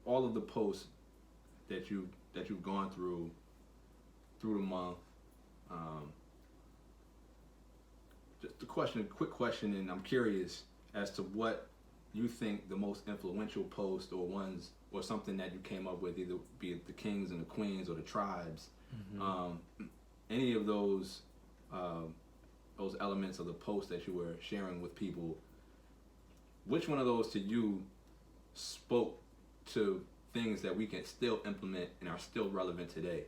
all of the posts that you've gone through the month. Um, just a quick question, and I'm curious as to what you think the most influential post or ones or something that you came up with, either be it the kings and the queens or the tribes, any of those elements of the post that you were sharing with people. Which one of those to you spoke to things that we can still implement and are still relevant today?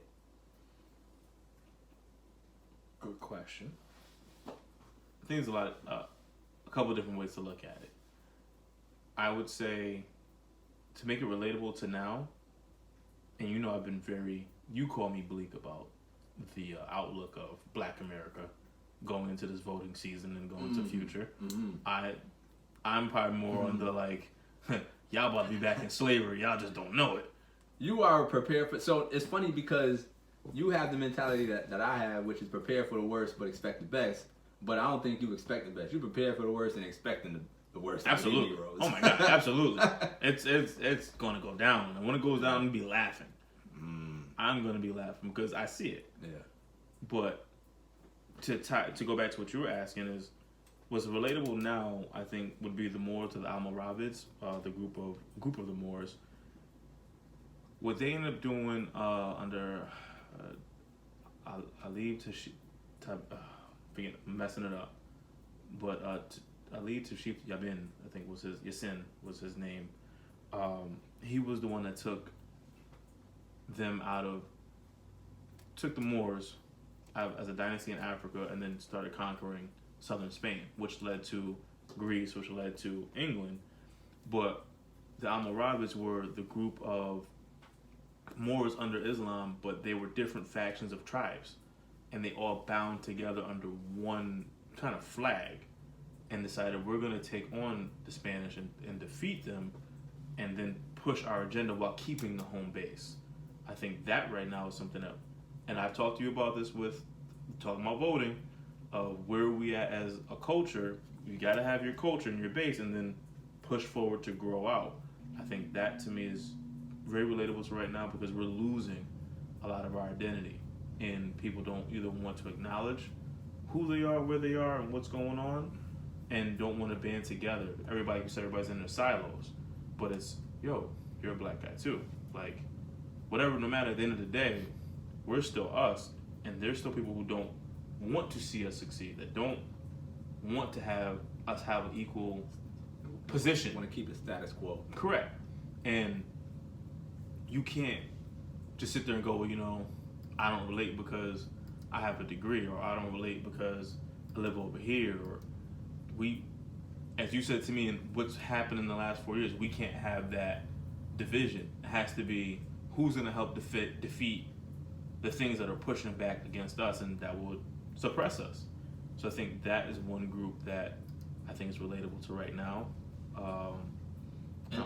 Good question. I think there's a couple of different ways to look at it. I would say, to make it relatable to now, and I've been you call me bleak about the outlook of Black America going into this voting season and going into the future. I'm probably more on the y'all about to be back in slavery, y'all just don't know it. You are prepared for, so it's funny because you have the mentality that I have, which is prepare for the worst but expect the best. But I don't think you expect the best. You prepare for the worst and expecting the worst. Absolutely. Oh my God, absolutely. It's gonna go down. And when it goes down, I'm gonna be laughing. I'm gonna be laughing because I see it. Yeah. But to go back to what you were asking is, what's relatable now, I think, would be the Moors to the Almoravids, the group of the Moors. What they ended up doing under Ali messing it up, but Ali Tashif Yabin, I think Yasin was his name. He was the one that took the Moors out as a dynasty in Africa and then started conquering southern Spain, which led to Greece, which led to England. But the Almoravids were the group of Moors under Islam, but they were different factions of tribes, and they all bound together under one kind of flag and decided we're going to take on the Spanish and defeat them and then push our agenda while keeping the home base. I think that right now is something that, and I've talked to you about this talking about voting, where we at as a culture. You got to have your culture and your base and then push forward to grow out. I think that to me is very relatable to right now because we're losing a lot of our identity and people don't either want to acknowledge who they are, where they are, and what's going on, and don't want to band together. Everybody's in their silos, but it's, yo, you're a black guy too. Like, whatever, no matter, at the end of the day, we're still us, and there's still people who don't want to see us succeed, that don't want to have us have an equal position. Want to keep it status quo. Correct. And you can't just sit there and go, well, I don't relate because I have a degree, or I don't relate because I live over here, or as you said to me, and what's happened in the last 4 years, we can't have that division. It has to be who's going to help defeat the things that are pushing back against us and that would suppress us. So I think that is one group that I think is relatable to right now.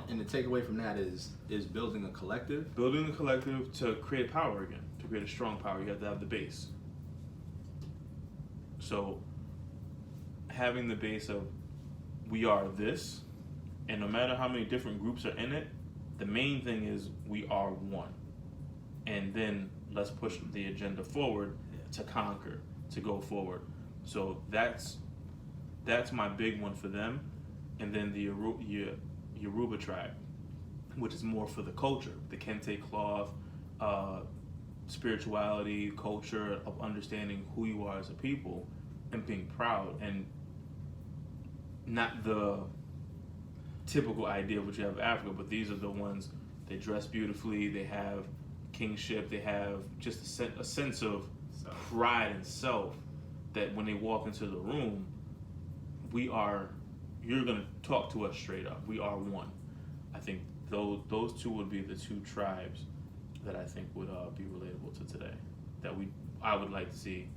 And the takeaway from that is building a collective. Building a collective to create power again. To create a strong power, you have to have the base. So having the base of we are this, and no matter how many different groups are in it, the main thing is we are one. And then let's push the agenda forward to conquer, to go forward. So that's my big one for them. And then the Yoruba tribe, which is more for the culture, the kente cloth, spirituality, culture of understanding who you are as a people and being proud, and not the typical idea of what you have in Africa, but these are the ones, they dress beautifully, they have kingship, they have just a sense of pride and self that when they walk into the room, you're going to talk to us straight up. We are one. I think those two would be the two tribes that I think would be relatable to today. I would like to see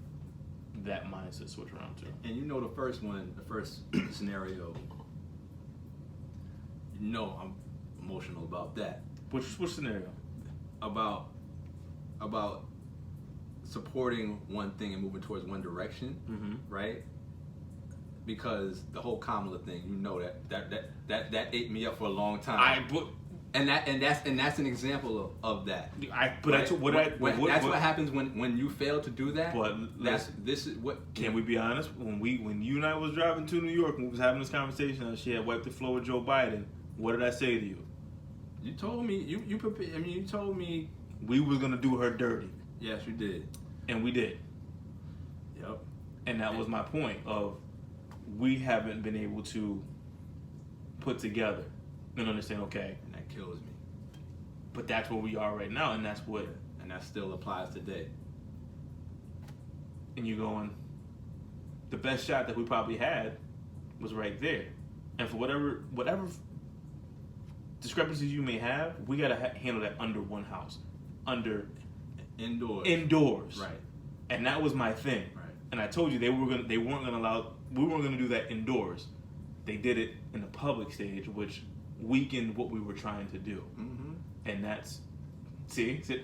that mindset switch around to. And the first scenario, I'm emotional about that. Which scenario? About supporting one thing and moving towards one direction, right? Because the whole Kamala thing, that ate me up for a long time. And that's an example of that. That's what happens when you fail to do that. But this is what. Can we be honest? When you and I was driving to New York and we was having this conversation, and she had wiped the floor with Joe Biden. What did I say to you? You told me you prepared. I mean, you told me we was gonna do her dirty. Yes, you did, and we did. Yep. And that was my point of we haven't been able to put together and understand. Okay. Kills me, but that's where we are right now, and that's what, and that still applies today. And you're going, the best shot that we probably had was right there, and for whatever discrepancies you may have, we gotta handle that under one house, indoors, right? And that was my thing, right? And I told you we weren't gonna do that indoors. They did it in the public stage, which weakened what we were trying to do, and that's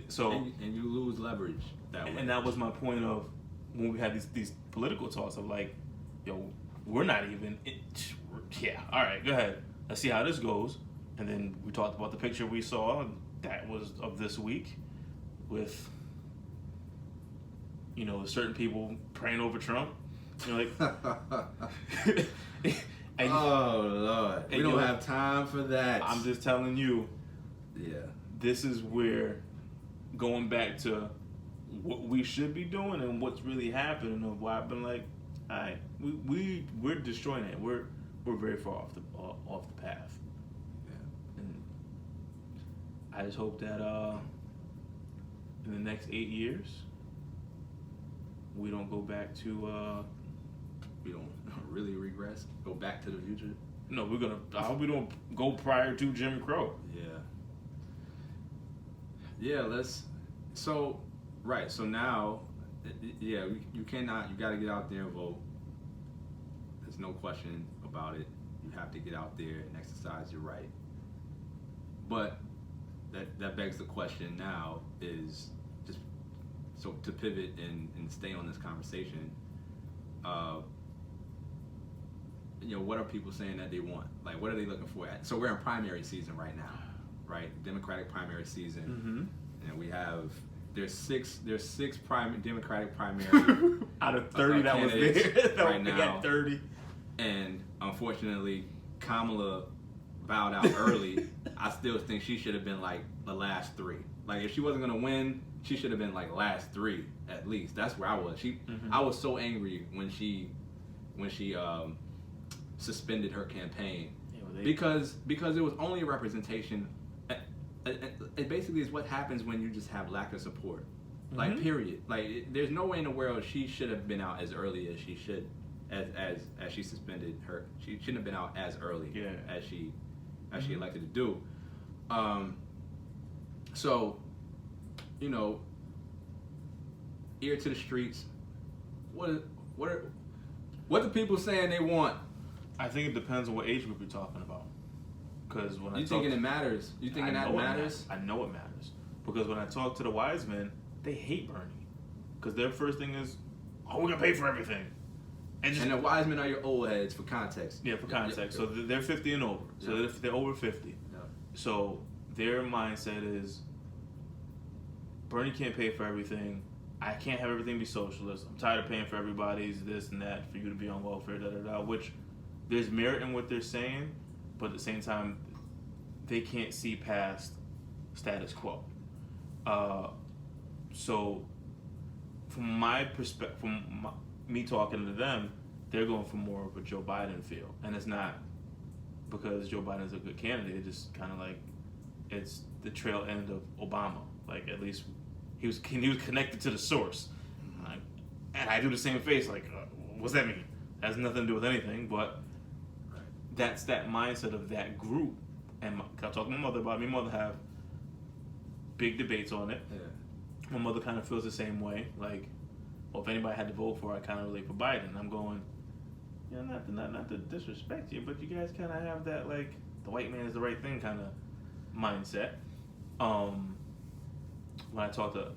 so. And you lose leverage that way. And that was my point of when we had these political talks of like, yo, we're not even. Yeah, all right, go ahead. Let's see how this goes. And then we talked about the picture we saw that was of this week, with certain people praying over Trump. Like. Oh Lord, we don't have time for that. I'm just telling you. Yeah. This is where going back to what we should be doing and what's really happening, of why I've been like, all right, we're destroying it. We're very far off the path. Yeah. And I just hope that in the next 8 years we don't go back to we don't really regress, go back to the future. No, I hope we don't go prior to Jim Crow. Yeah, so now, you gotta get out there and vote. There's no question about it. You have to get out there and exercise your right. But that begs the question now is just, so to pivot and stay on this conversation, what are people saying that they want? Like, what are they looking for? So we're in primary season right now, right? Democratic primary season, and there's six Democratic primary out of 30 that was there right now. 30, and unfortunately, Kamala bowed out early. I still think she should have been like the last three. Like, if she wasn't gonna win, she should have been like last three at least. That's where I was. I was so angry when she suspended her campaign, because it was only a representation. It basically is what happens when you just have lack of support, like, period. Like, there's no way in the world she should have been out as early as she should, as she suspended her. She shouldn't have been out as early as she elected to do. So, ear to the streets. What the people saying they want? I think it depends on what age group you're talking about. Because when you thinking it matters? You thinking that matters? I know it matters, because when I talk to the wise men, they hate Bernie, because their first thing is, "Oh, we're gonna pay for everything." And the wise men are your old heads, for context. Yeah, for context. So they're 50 and over. So they're over 50. Yeah. So their mindset is, Bernie can't pay for everything. I can't have everything be socialist. I'm tired of paying for everybody's this and that for you to be on welfare, which there's merit in what they're saying, but at the same time, they can't see past status quo. So from my perspective, me talking to them, they're going for more of a Joe Biden feel. And it's not because Joe Biden's a good candidate. It's just kind of like, it's the trail end of Obama. Like, at least he was connected to the source. And I do the same face, like, what's that mean? It has nothing to do with anything, but that's that mindset of that group. And I talk to my mother about it. My mother have big debates on it. Yeah. My mother kind of feels the same way. Like, well, if anybody had to vote for, I kind of relate for Biden. And I'm going, not to disrespect you, but you guys kind of have that, like, the white man is the right thing kind of mindset. When I talk to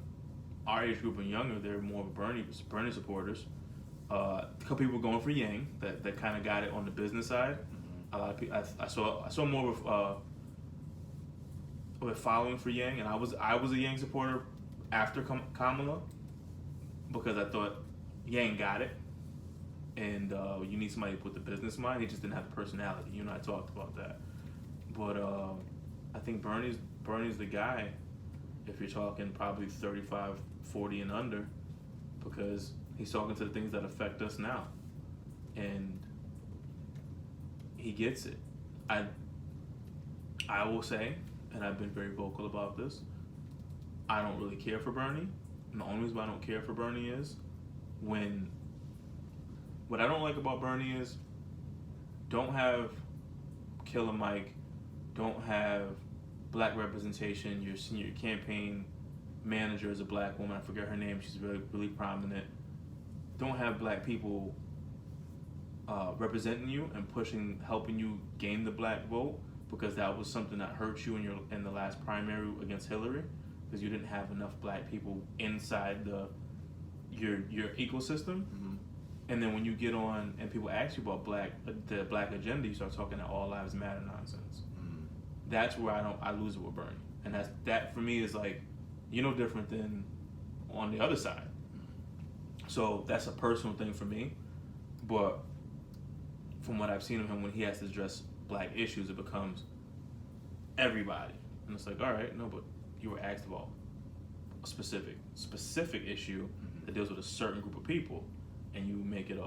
our age group and younger, they're more of Bernie supporters. A couple people going for Yang that kind of got it on the business side. A lot of people. I saw more of with following for Yang, and I was a Yang supporter after Kamala because I thought Yang got it, and you need somebody with the business mind. He just didn't have the personality. You and I talked about that, but I think Bernie's the guy if you're talking probably 35, 40 and under, because he's talking to the things that affect us now, and he gets it. I will say, and I've been very vocal about this, I don't really care for Bernie. And the only reason why I don't care for Bernie is what I don't like about Bernie is don't have Killer Mike, don't have black representation. Your senior campaign manager is a black woman. I forget her name. She's really, really prominent. Don't have black people representing you and helping you gain the black vote, because that was something that hurt you in the last primary against Hillary, because you didn't have enough black people inside your ecosystem. Mm-hmm. And then when you get on and people ask you about the black agenda, you start talking that all lives matter nonsense. Mm-hmm. That's where I lose it with Bernie, and that for me is like, you're no different than on the other side. So that's a personal thing for me, but from what I've seen of him, when he has to address black issues, it becomes everybody, and it's like, all right, no, but you were asked about a specific issue that deals with a certain group of people, and you make it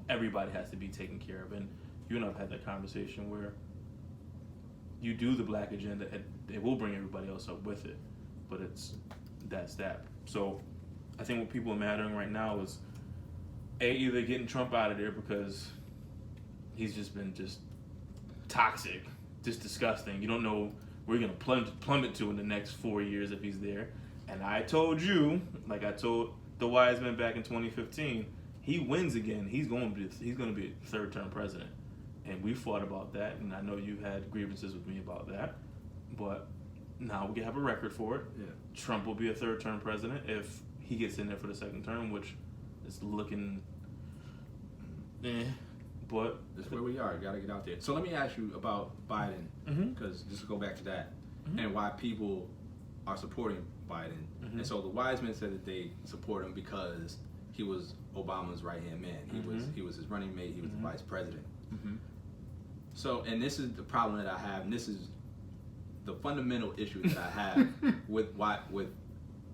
everybody has to be taken care of. And you and I've had that conversation where you do the black agenda, and it will bring everybody else up with it, but that's that. So I think what people are mattering right now is either getting Trump out of there, because he's just been toxic, just disgusting. You don't know where you're gonna plummet to in the next 4 years if he's there. And I told you, like I told the wise men back in 2015, he wins again, he's gonna be a third-term president. And we fought about that, and I know you had grievances with me about that, but now we can have a record for it. Yeah. Trump will be a third-term president if he gets in there for the second term, which is looking, but that's where we are. You gotta get out there. So let me ask you about Biden, because just to go back to that, and why people are supporting Biden. And so the wise men said that they support him because he was Obama's right-hand man. He was his running mate. He was the vice president. So, and this is the problem that I have, and this is the fundamental issue that I have with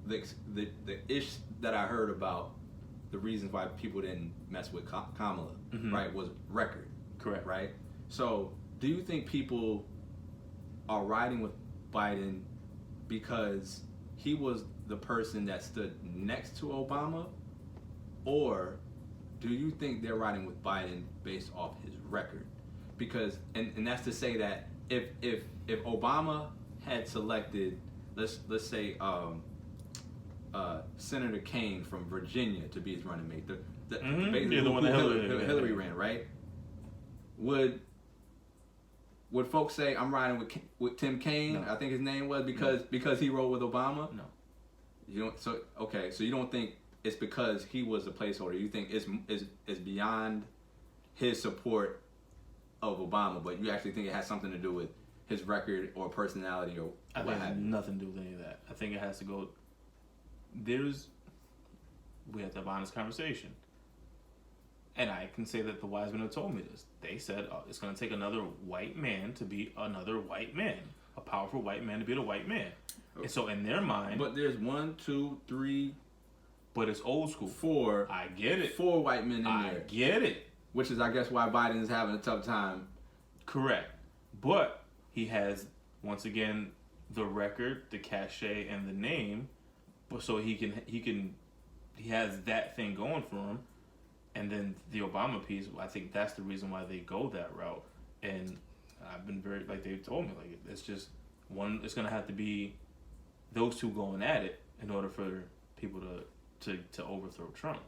the ish that I heard about the reasons why people didn't mess with Kamala, right, was record. Correct. Right? So, do you think people are riding with Biden because he was the person that stood next to Obama, or do you think they're riding with Biden based off his record? Because, and that's to say that if Obama had selected, let's say Senator Kane from Virginia to be his running mate, the one that Hillary ran, right? Would folks say I'm riding with Tim Kaine? No. I think his name was because he rode with Obama. No, you don't. So okay, so you don't think it's because he was a placeholder? You think it's beyond his support of Obama, but you actually think it has something to do with his record or personality or I think it has nothing to do with any of that. I think it has to go. We have to have an honest conversation. And I can say that the wise men have told me this. They said it's going to take another white man to be another white man. A powerful white man to be the white man. Okay. And so in their mind... But there's 1, 2, 3... But it's old school. 4. I get it. 4 white men in there. I get it. Which is, I guess, why Biden is having a tough time. Correct. But he has, once again, the record, the cachet, and the name. So he has that thing going for him. And then the Obama piece, I think that's the reason why they go that route. And I've been very, like they told me, like it's just one, it's going to have to be those two going at it in order for people to overthrow Trump.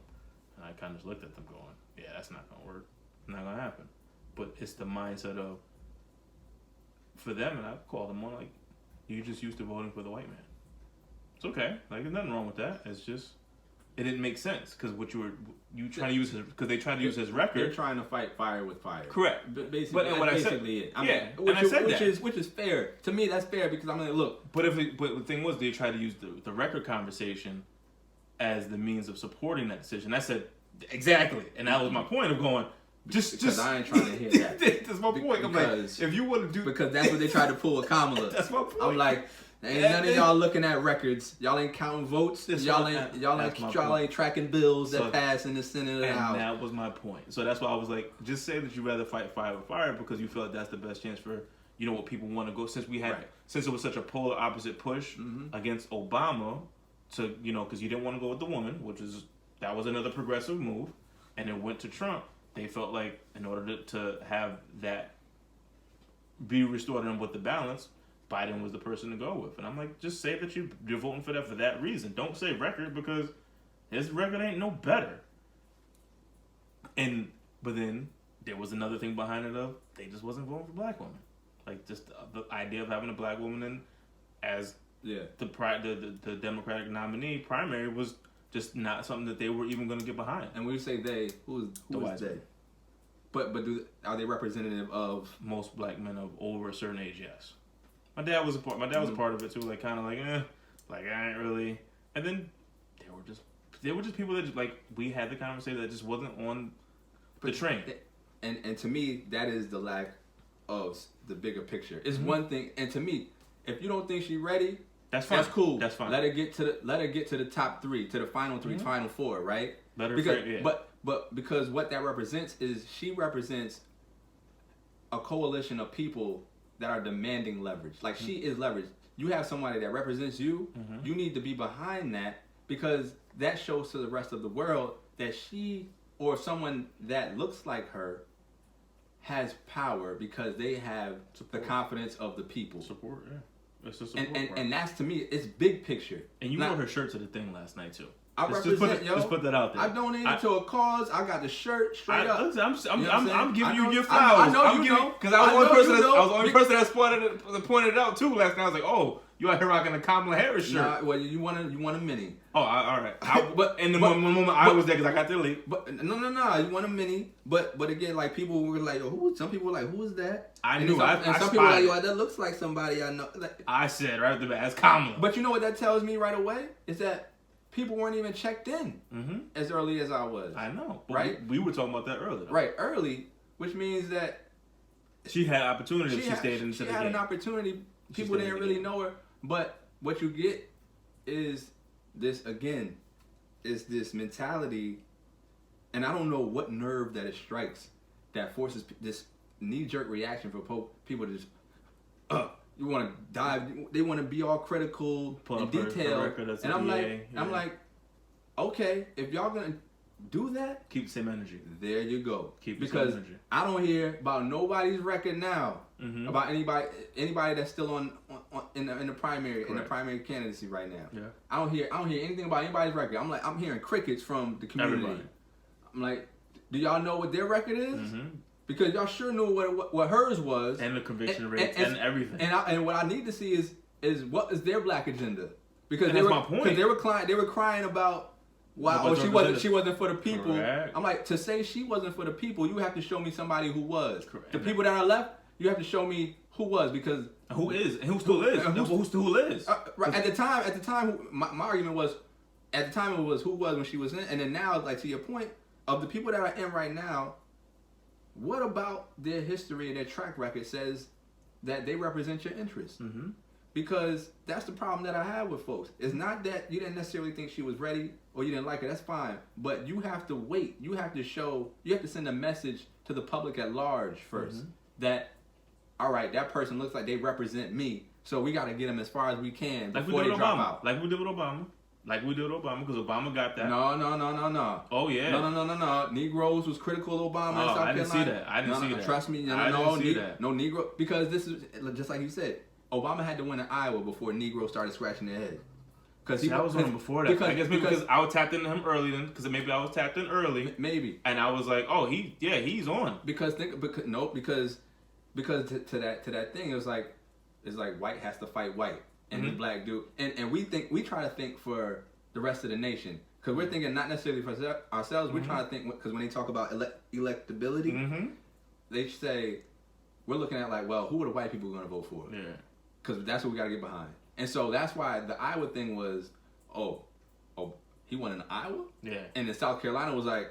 And I kind of just looked at them going, yeah, that's not going to work. Not going to happen. But it's the mindset of, for them, and I've called them more like, you're just used to voting for the white man. It's okay. Like, there's nothing wrong with that. It's just, it didn't make sense because you trying to use his because they tried to use his record. They're trying to fight fire with fire. Correct. Basically, but what I said, it. I said that. Which is fair to me. That's fair because I'm like, look. But the thing was, they tried to use the record conversation as the means of supporting that decision. I said exactly, and that was my point of going. Just I ain't trying to hear that. That's my point. I'm like, if you want to do because that's what they tried to pull with Kamala. That's my point. I'm like. Ain't none of y'all looking at records. Y'all ain't counting votes. Y'all ain't tracking bills that pass in the Senate and House. And that was my point. So that's why I was like, just say that you rather fight fire with fire because you feel like that's the best chance for what people want to go. Since it was such a polar opposite push against Obama, to because you didn't want to go with the woman, that was another progressive move, and it went to Trump. They felt like in order to have that be restored and with the balance, Biden was the person to go with. And I'm like, just say that you're voting for that for that reason. Don't say record because his record ain't no better. But then there was another thing behind it of they just wasn't voting for black women. Like just the idea of having a black woman as the Democratic nominee primary was just not something that they were even going to get behind. And when you say they, who is they? But are they representative of most black men of over a certain age? Yes. My dad was a part of it too, like kind of like I ain't really. And then there were just people that just, like we had the conversation that just wasn't on the train. And to me, that is the lack of the bigger picture. It's one thing, and to me, if you don't think she's ready, that's fine. That's cool. That's fine. Let her get to the top three, to the final three, final four, right? Let her But because what that represents is she represents a coalition of people that are demanding leverage. Like she is leverage. You have somebody that represents you. You need to be behind that because that shows to the rest of the world that she or someone that looks like her has power because they have the confidence of the people. Support, yeah. It's a support and that's to me, it's big picture. And you wore her shirt to the thing last night too. I represent, just put that out there. I donated to a cause. I got the shirt straight up. I'm giving you your flowers. I know you know. Because I was the only person that pointed it out too last night. I was like, oh, you out here rocking a Kamala Harris shirt. Nah, well, you want a mini. Oh, all right. But in the moment I was there because I got the link. But no, you want a mini. But again, like people were like, some people were like, who is that? I knew. And some people were like, yo, that looks like somebody I know. Like, I said right at the bat, that's Kamala. But you know what that tells me right away is that people weren't even checked in as early as I was. I know. Right? We were talking about that earlier. Right, early, which means that she had opportunity if she stayed into the game. She had an opportunity. People didn't really know her. But what you get is this mentality, and I don't know what nerve that it strikes that forces this knee-jerk reaction for people to just, you want to dive. They want to be all critical and detailed, and I'm like, okay, if y'all gonna do that, keep the same energy. There you go. Keep the same energy. I don't hear about nobody's record now about anybody that's still on in the primary in the primary candidacy right now. Yeah. I don't hear anything about anybody's record. I'm hearing crickets from the community. Everybody. I'm like, do y'all know what their record is? Because y'all sure knew what hers was, and the conviction rates and everything. And what I need to see is what is their black agenda? Because that's my point. Because they were crying about she wasn't for the people. Correct. I'm like, to say she wasn't for the people, you have to show me somebody who was. Correct. The people that are left, you have to show me who was because who is and who still is and who still is. Right. At the time, my argument was at the time it was who was when she was in, and then now, like to your point, of the people that are in right now. What about their history and their track record says that they represent your interests? Because that's the problem that I have with folks. It's not that you didn't necessarily think she was ready or you didn't like her. That's fine. But you have to wait. You have to send a message to the public at large first that, all right, that person looks like they represent me. So we got to get them as far as we can before they drop out. Like we did with Obama. Because Obama got that. No. Oh, yeah. No. Negroes was critical of Obama in South Carolina. I didn't see that. I didn't see that. Trust me. I didn't see that. No Negro. Because this is, just like you said, Obama had to win in Iowa before Negroes started scratching their head. I was on before that. I guess maybe because I was tapped into him early then. Because maybe I was tapped in early. Maybe. And I was like, oh, he's on. Because to that thing, it's like white has to fight white. And the black dude, and we try to think for the rest of the nation, Because we're thinking not necessarily for ourselves. We're trying to think, because when they talk about electability, they say, we're looking at like, well, who are the white people going to vote for? Yeah. Because that's what we got to get behind. And so that's why the Iowa thing was, oh, he won in Iowa? Yeah. And then South Carolina was like,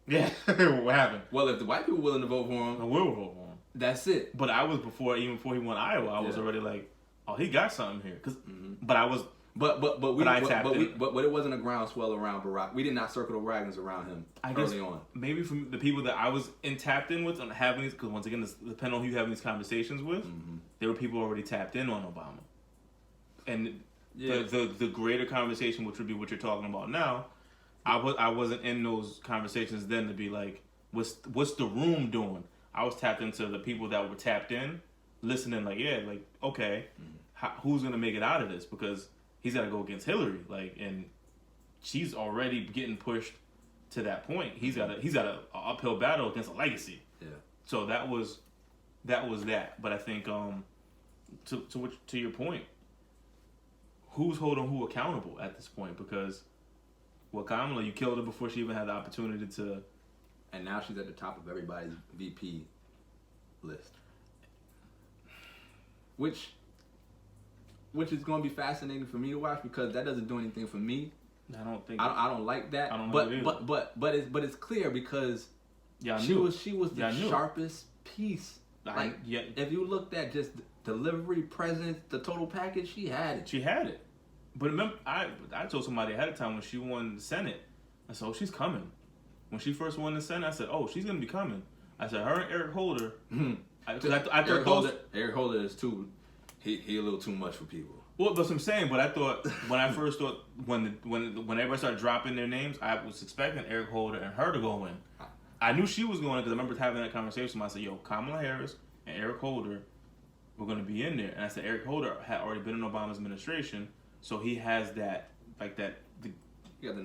yeah, what happened? well, if the white people willing to vote for him, I will vote for him. That's it. But I was even before he won Iowa, I was already like, oh, he got something here. But I was, but it wasn't a groundswell around Barack. We did not circle the wagons around him early on. Maybe from the people that I was tapped in with on having these, because once again, depending on who you're having these conversations with, there were people already tapped in on Obama. And the greater conversation, which would be what you're talking about now, I wasn't in those conversations then to be like, what's the room doing? I was tapped into the people that were tapped in, listening like, yeah, like, okay, who's gonna make it out of this? Because he's got to go against Hillary, like, and she's already getting pushed to that point. He's got a uphill battle against a legacy. Yeah. So that was that. But I think to your point, who's holding who accountable at this point? Because Kamala, you killed her before she even had the opportunity to. And now she's at the top of everybody's VP list. Which is going to be fascinating for me to watch, because that doesn't do anything for me. I don't think. I don't like that. I don't know but it's clear because she was the sharpest piece. Like, if you looked at just delivery, presence, the total package, she had it. She had it. But remember, I told somebody ahead of time when she won the Senate, I said, oh, she's coming. When she first won the Senate, I said, oh, she's going to be coming. I said, her and Eric Holder. Eric Holder is too, he a little too much for people. Well, that's what I'm saying. But I thought, when I first thought, when everybody started dropping their names, I was expecting Eric Holder and her to go in. I knew she was going in because I remember having that conversation. I said, yo, Kamala Harris and Eric Holder were going to be in there. And I said, Eric Holder had already been in Obama's administration, so he has that, like that, the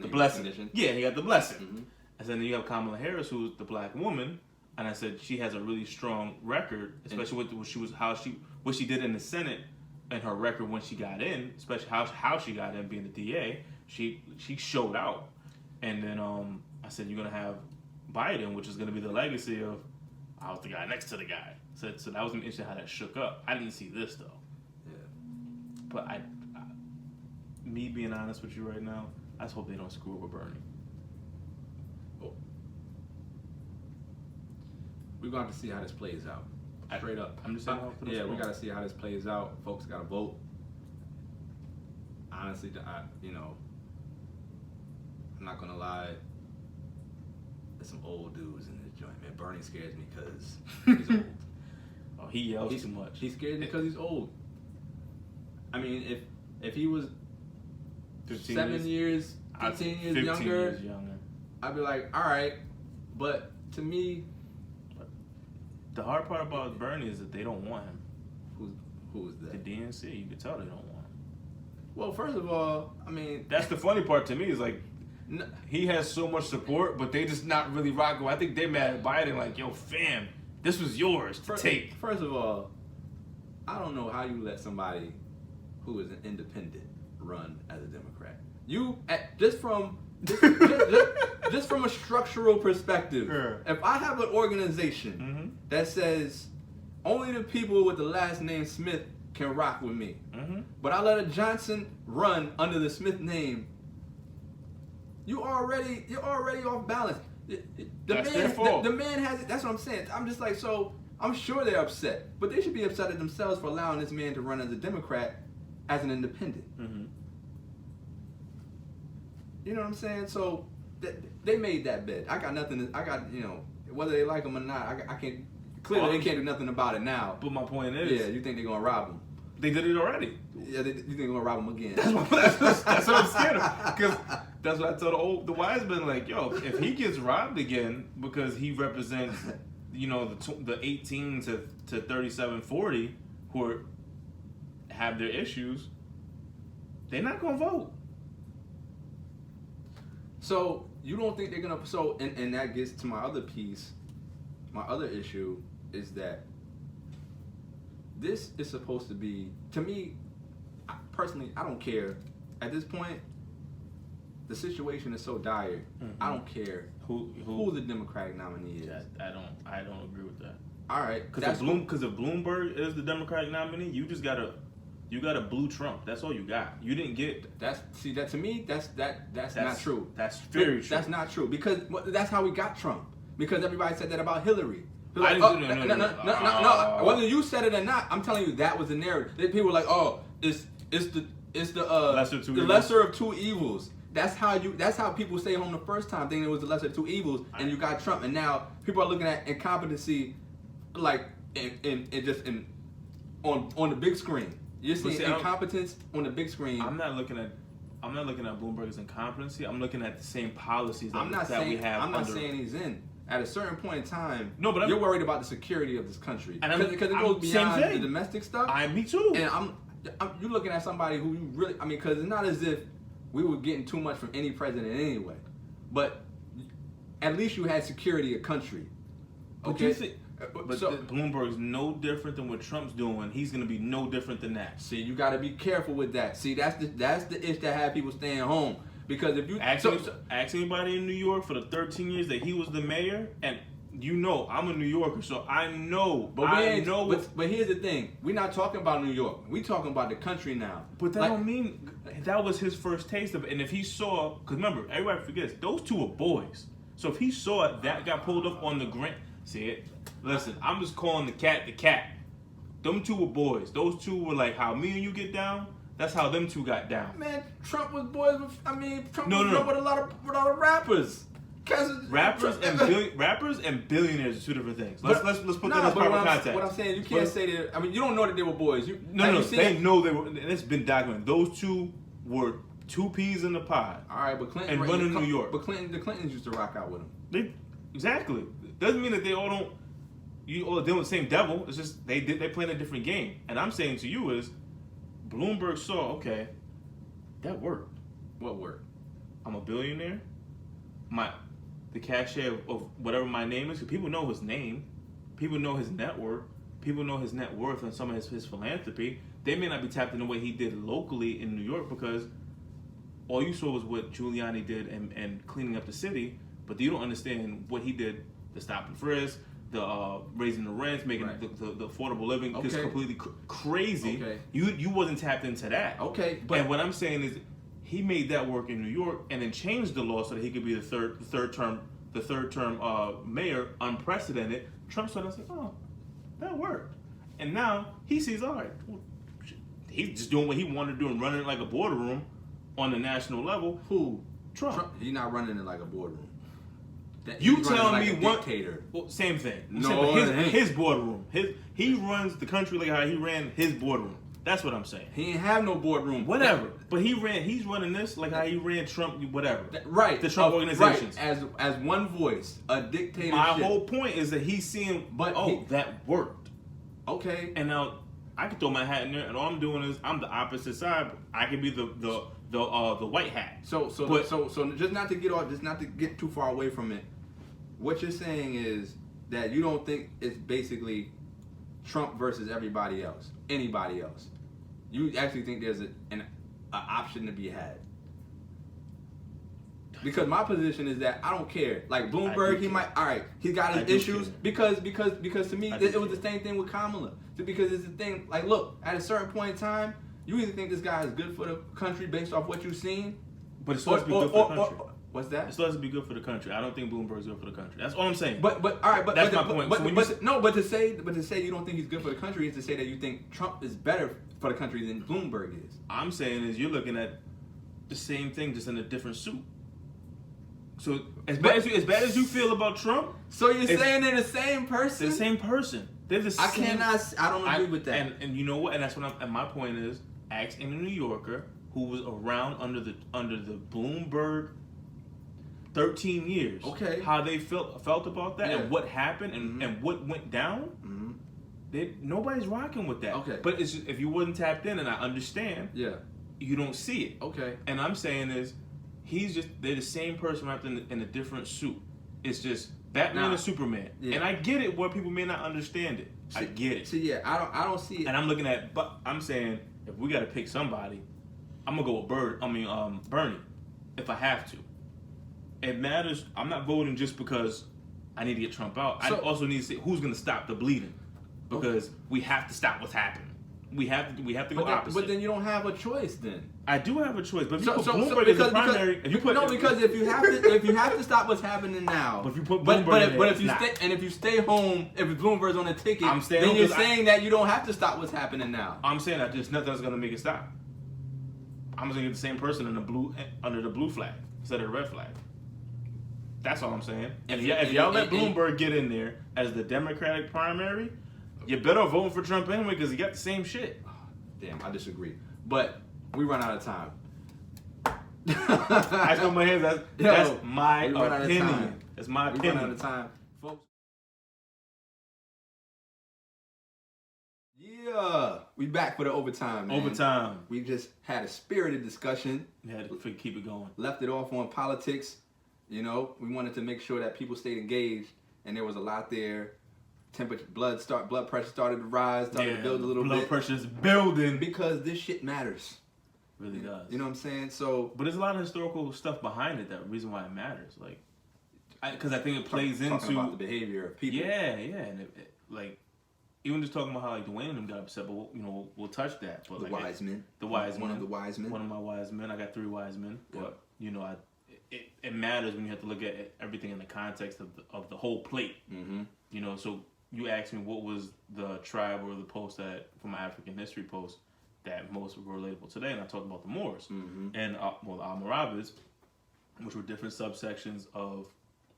blessing. Yeah, he got the blessing. Mm-hmm. I said, then you have Kamala Harris, who's the black woman, and I said she has a really strong record, especially with what she did in the Senate, and her record when she got in, especially how she got in being the DA. She showed out, and then I said you're gonna have Biden, which is gonna be the legacy of I was the guy next to the guy. So that was gonna be interesting how that shook up. I didn't see this though. Yeah. But me being honest with you right now, I just hope they don't screw over Bernie. We're going to have to see how this plays out. Straight up. I'm just saying. We got to see how this plays out. Folks got to vote. Honestly, I'm not going to lie. There's some old dudes in this joint, man. Bernie scares me because he's old. Oh, he yells too much. He scares me because he's old. I mean, if he was 15 years younger, I'd be like, all right. But to me, the hard part about Bernie is that they don't want him. Who is that? The DNC. You can tell they don't want him. Well, first of all, I mean, that's the funny part to me is like he has so much support, but they just not really rocking. I think they're mad at Biden. Like, yo, fam, this was yours to take. First of all, I don't know how you let somebody who is an independent run as a Democrat. Just from a structural perspective, if I have an organization that says only the people with the last name Smith can rock with me, but I let a Johnson run under the Smith name, you're already off balance. The man has it. That's what I'm saying. I'm just like, so I'm sure they're upset, but they should be upset at themselves for allowing this man to run as a Democrat as an independent. You know what I'm saying? So they made that bet. I got nothing. Whether they like him or not, I can't. Clearly, they can't do nothing about it now. But my point is, you think they're gonna rob him? They did it already. Yeah, you think they're gonna rob him again? That's what I'm scared of. Because that's what I told the wise men. Like, yo, if he gets robbed again because he represents, the 18 to 37, 40 who have their issues, they're not gonna vote. So you don't think they're gonna? So and that gets to my other piece. My other issue is that this is supposed to be, to me, personally, I don't care. At this point, the situation is so dire. I don't care who the Democratic nominee is. I don't agree with that. All right, because if Bloomberg is the Democratic nominee, you got a blue Trump. That's all you got. You didn't get that to me that's not true. That's very true. That's not true because that's how we got Trump. Because everybody said that about Hillary. Like, no. Whether you said it or not, I'm telling you that was the narrative. People were like, oh, it's the lesser of two evils. That's how people stayed home the first time, thinking it was the lesser of two evils, and you got Trump, and now people are looking at incompetency, like on the big screen. You're seeing incompetence on the big screen. I'm not looking at Bloomberg's incompetency. I'm looking at the same policies we have. I'm not saying he's in. At a certain point in time, but you're worried about the security of this country because it goes beyond the domestic stuff. Me too. And you're looking at somebody who you really, because it's not as if we were getting too much from any president anyway, but at least you had security of country. Okay. But Bloomberg's no different than what Trump's doing. He's going to be no different than that. See, you got to be careful with that. See, that's the issue that have people staying home. Because if you ask anybody in New York for the 13 years that he was the mayor, and I'm a New Yorker, so I know. But here's the thing: we're not talking about New York. We're talking about the country now. But that don't mean that was his first taste of it. And if he saw, because remember, everybody forgets those two were boys. So if he saw it, that got pulled up on the grant. See it? Listen, I'm just calling the cat. Them two were boys. Those two were like how me and you get down. That's how them two got down. Man, Trump was boys with. Trump was with a lot of rappers. Rappers and billionaires are two different things. Let's put that in proper context. What I'm saying, you can't say that. You don't know that they were boys. They know they were. And it's been documented. Those two were two peas in the pod. All right, but Clinton and running New York. But the Clintons used to rock out with him. Exactly. Doesn't mean that they all don't. You all dealing with the same devil. It's just they playing a different game. And I'm saying to you is, Bloomberg saw, okay, that worked. What worked? I'm a billionaire. The cachet of whatever my name is, because people know his name, people know his network, people know his net worth and some of his philanthropy. They may not be tapped in the way he did locally in New York because all you saw was what Giuliani did and cleaning up the city, but you don't understand what he did, the stop and frisk, the raising the rents, making the affordable living just completely crazy. Okay. You wasn't tapped into that. Okay. And what I'm saying is he made that work in New York and then changed the law so that he could be the third term mayor, unprecedented. Trump started saying, oh, that worked. And now he sees, all right, well, he's just doing what he wanted to do and running it like a boardroom on the national level. Who? Trump. He's not running it like a boardroom. You tell me what? Dictator. Well, same thing. No, his boardroom. He runs the country like how he ran his boardroom. That's what I'm saying. He ain't have no boardroom. Whatever. But he's running this like how he ran Trump. Whatever. Right. The Trump organizations. Right. As one voice, a dictatorship. My whole point is that he's seeing. That worked. Okay. And now I can throw my hat in there, and all I'm doing is I'm the opposite side. I can be the white hat. So just not to get too far away from it. What you're saying is that you don't think it's basically Trump versus anybody else. You actually think there's an option to be had. Because my position is that I don't care. Like Bloomberg, he's got his issues because to me it was the same thing with Kamala. Because it's the thing, like look, at a certain point in time, you either think this guy is good for the country based off what you've seen, but it's supposed to be good for the country. What's that? It's supposed to be good for the country. I don't think Bloomberg's good for the country. That's all I'm saying. But that's my point. But to say you don't think he's good for the country is to say that you think Trump is better for the country than Bloomberg is. I'm saying is you're looking at the same thing just in a different suit. So as bad as you feel about Trump, so you're saying they're the same person? They're the same person. They're the same. I don't agree with that. And you know what? And that's what and my point is, ask any New Yorker who was around under the Bloomberg 13 years. Okay. How they felt about that and what happened and what went down. Mm-hmm. Nobody's rocking with that. Okay. But it's just, if you wasn't tapped in, and I understand, you don't see it. Okay. And I'm saying is, they're the same person wrapped in a different suit. It's just Batman and Superman. Yeah. And I get it where people may not understand it. I get it. See, I don't see it. And I'm looking at, but I'm saying if we got to pick somebody, I'm gonna go with Bernie. if I have to. It matters. I'm not voting just because I need to get Trump out. I also need to say who's going to stop the bleeding, because we have to stop what's happening. We have to go opposite. But then you don't have a choice. Then I do have a choice. But if you put Bloomberg as the primary, because if you have to stop what's happening now. But if you put Bloomberg if you stay home, if Bloomberg's on the ticket, then you're saying that you don't have to stop what's happening now. I'm saying that there's nothing that's going to make it stop. I'm just going to get the same person under the blue flag instead of the red flag. That's all I'm saying. If y'all let Bloomberg get in there as the Democratic primary, you better vote for Trump anyway, because he got the same shit. Damn, I disagree. But we run out of time. I throw my hands. That's my opinion. That's my opinion. We run out of time, folks. Yeah, we back for the overtime, man. Overtime. We just had a spirited discussion. We had to keep it going. Left it off on politics. You know, we wanted to make sure that people stayed engaged, and there was a lot there. Blood pressure started to rise, started to build a little bit. Blood pressure's building because this shit matters. It really does. You know what I'm saying? So, but there's a lot of historical stuff behind it. That reason why it matters, like, because I think it plays talking into about the behavior of people. Yeah, and like even just talking about how like Dwayne and them got upset, but we'll touch that. But the wise men, one of the wise men, one of my wise men. I got 3 wise men, but it matters when you have to look at everything in the context of the whole plate. Mm-hmm. So. You asked me what was the tribe or the post from my African history post that most were relatable today, and I talked about the Moors and the Almoravids, which were different subsections of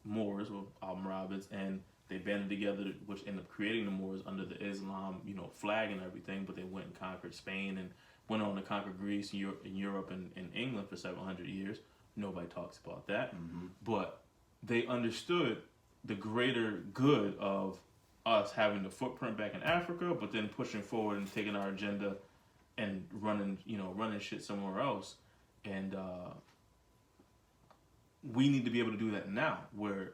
Moors or Almoravids, and they banded together, which ended up creating the Moors under the Islam, flag and everything. But they went and conquered Spain and went on to conquer Greece and Europe and England for 700 years. Nobody talks about that, but they understood the greater good of us having the footprint back in Africa, but then pushing forward and taking our agenda and running shit somewhere else. And we need to be able to do that now, where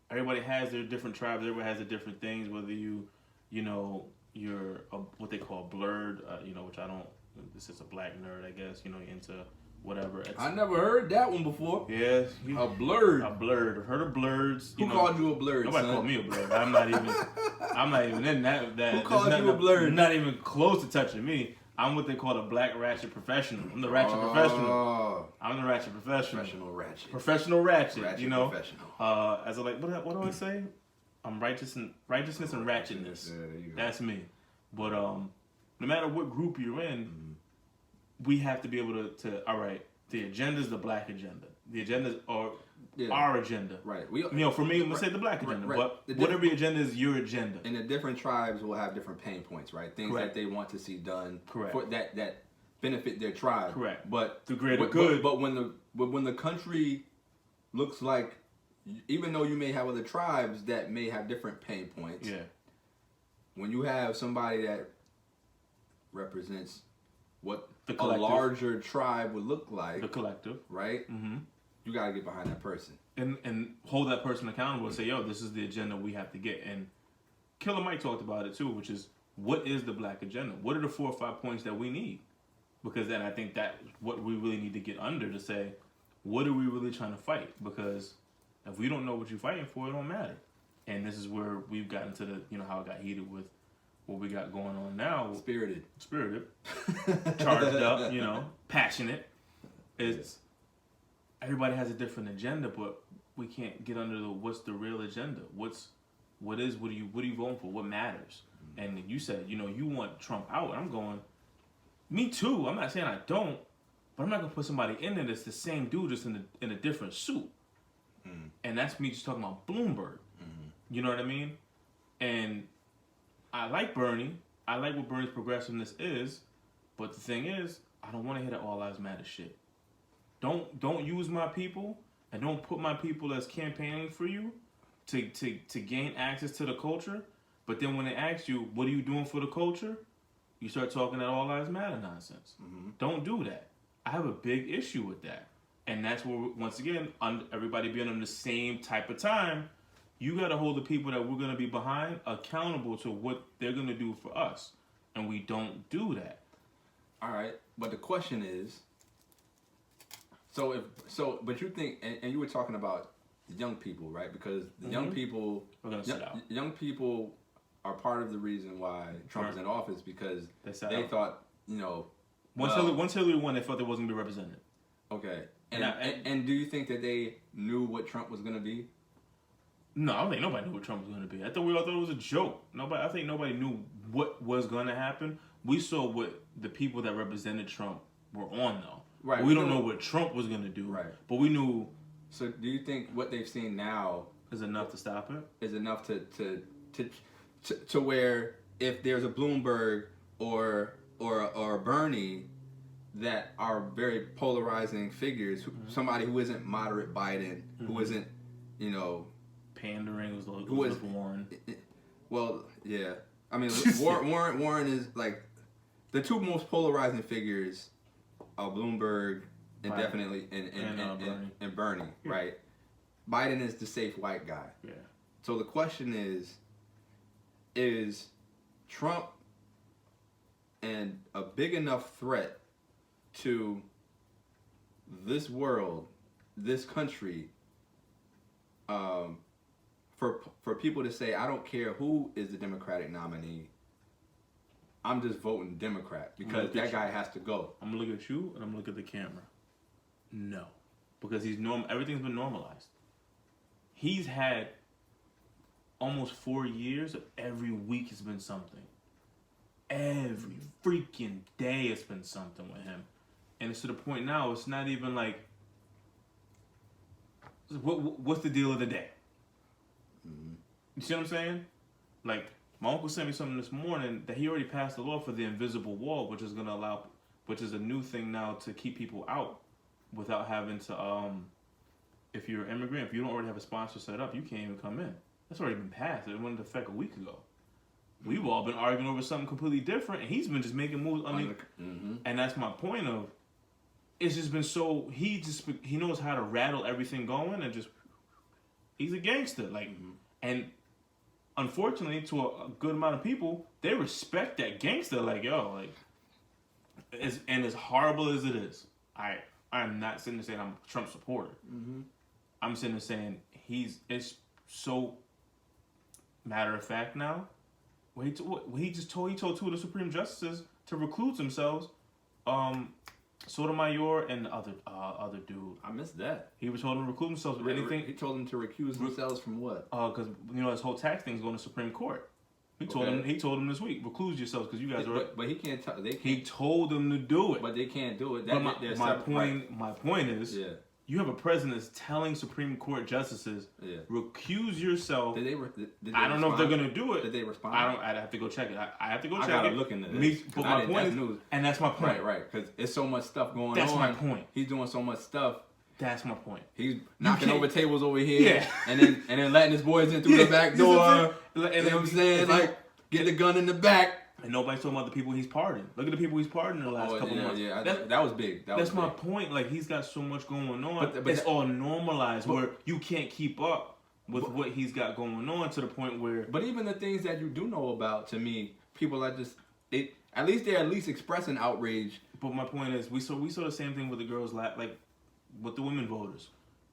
everybody has their different tribes, everybody has their different things, whether you're what they call blurred, which I don't, this is a black nerd, I guess, into whatever. I never heard that one before. Yeah. A blurred. I've heard of blurs. Who called you a blurred, Nobody son? called me a blurred. I'm not even in that. Who called you a blurred? Not even close to touching me. I'm what they call a black ratchet professional. I'm the ratchet professional. I'm the ratchet professional. Professional ratchet. Professional. As I what do I say? I'm righteousness and ratchetness. Yeah, that's me. But no matter what group you're in, we have to be able to all right, the agenda is the black agenda. The agendas are our agenda. Right. For me, I'm going to say the black agenda. But whatever your agenda is, your agenda. And the different tribes will have different pain points, right? Things that they want to see done. Correct. For that benefit their tribe. Correct. But the greater good. But when the country looks like, even though you may have other tribes that may have different pain points. Yeah. When you have somebody that represents what a collective. larger tribe would look like. The collective. Right? Mm-hmm. You got to get behind that person. And hold that person accountable and say, yo, this is the agenda we have to get. And Killer Mike talked about it too, which is, what is the black agenda? What are the 4 or 5 points that we need? Because then I think that's what we really need to get under to say, what are we really trying to fight? Because if we don't know what you're fighting for, it don't matter. And this is where we've gotten to the, how it got heated with what we got going on now. Spirited. Charged up, passionate. It's everybody has a different agenda, but we can't get under what's the real agenda? What are you voting for? What matters? And you said, you want Trump out. And I'm going, me too. I'm not saying I don't, but I'm not gonna put somebody in there that's the same dude just in a different suit. And that's me just talking about Bloomberg. You know what I mean? And I like Bernie. I like what Bernie's progressiveness is, but the thing is, I don't want to hear that all lives matter shit. Don't use my people and don't put my people as campaigning for you to gain access to the culture. But then when they ask you, what are you doing for the culture? You start talking that all lives matter nonsense. Don't do that. I have a big issue with that. And that's where, once again, everybody being on the same type of time, you got to hold the people that we're going to be behind accountable to what they're going to do for us. And we don't do that. All right. But the question is, But you think, and you were talking about the young people, right? Because the young people, young people are part of the reason why Trump is in office, because they thought, once Hillary won, they thought they wasn't gonna be represented. Okay, and do you think that they knew what Trump was gonna be? No, I don't think nobody knew what Trump was gonna be. I thought we all thought it was a joke. I think nobody knew what was gonna happen. We saw what the people that represented Trump were on, though. Right. We don't know what Trump was gonna do. Right. But we knew. So, do you think what they've seen now is enough to stop it? Is enough to where if there's a Bloomberg or a Bernie that are very polarizing figures, somebody who isn't moderate Biden, who isn't, pandering, who was Warren. Well, yeah. I mean, Warren is like the two most polarizing figures are Bloomberg and definitely and Bernie, right? Biden is the safe white guy. Yeah. So the question is Trump and a big enough threat to this world, this country, for people to say, I don't care who is the Democratic nominee, I'm just voting Democrat because that guy has to go. I'm gonna look at you and I'm gonna look at the camera. No, because everything's been normalized. He's had almost 4 years of every week has been something. Every freaking day it's been something with him. And it's to the point now, it's not even like, what's the deal of the day? Mm-hmm. You see what I'm saying? Like, my uncle sent me something this morning that he already passed the law for the invisible wall, which is a new thing now to keep people out without having to, if you're an immigrant, if you don't already have a sponsor set up, you can't even come in. That's already been passed. It went into effect a week ago. We've all been arguing over something completely different, and he's been just making moves. And that's my point of, it's just been so, he knows how to rattle everything going and just, he's a gangster. And unfortunately, to a good amount of people, they respect that gangster. Like, yo, and as horrible as it is, I'm not sitting there saying I'm a Trump supporter. Mm-hmm. I'm sitting there saying it's so matter of fact now. He told two of the Supreme Justices to recluse themselves. Sotomayor and the other dude. I missed that. He was told them to recluse themselves with anything. He told them to recuse themselves from what? Because this whole tax thing's going to Supreme Court. He told them this week, recluse yourselves because you guys are. But he can't. He told them to do it. But they can't do it. My point is, you have a president that's telling Supreme Court justices, recuse yourself. Did they I don't know if they're going to do it. Did they respond? I'd have to go check it. I have to go check it. I gotta look into this. But my point is, and that's my point. Right, because there's so much stuff going on. That's my point. He's doing so much stuff. That's my point. He's knocking over tables over here, and then letting his boys in through the back door. You know what I'm saying? Like, get the gun in the back. And nobody's talking about the people he's pardoned. Look at the people he's pardoned in the last couple months. Yeah, that was big. That's my point. Like, he's got so much going on. But it's all normalized where you can't keep up with what he's got going on to the point where... But even the things that you do know about, to me, people are just... they're at least expressing outrage. But my point is, we saw the same thing with the girls, like, with the women voters.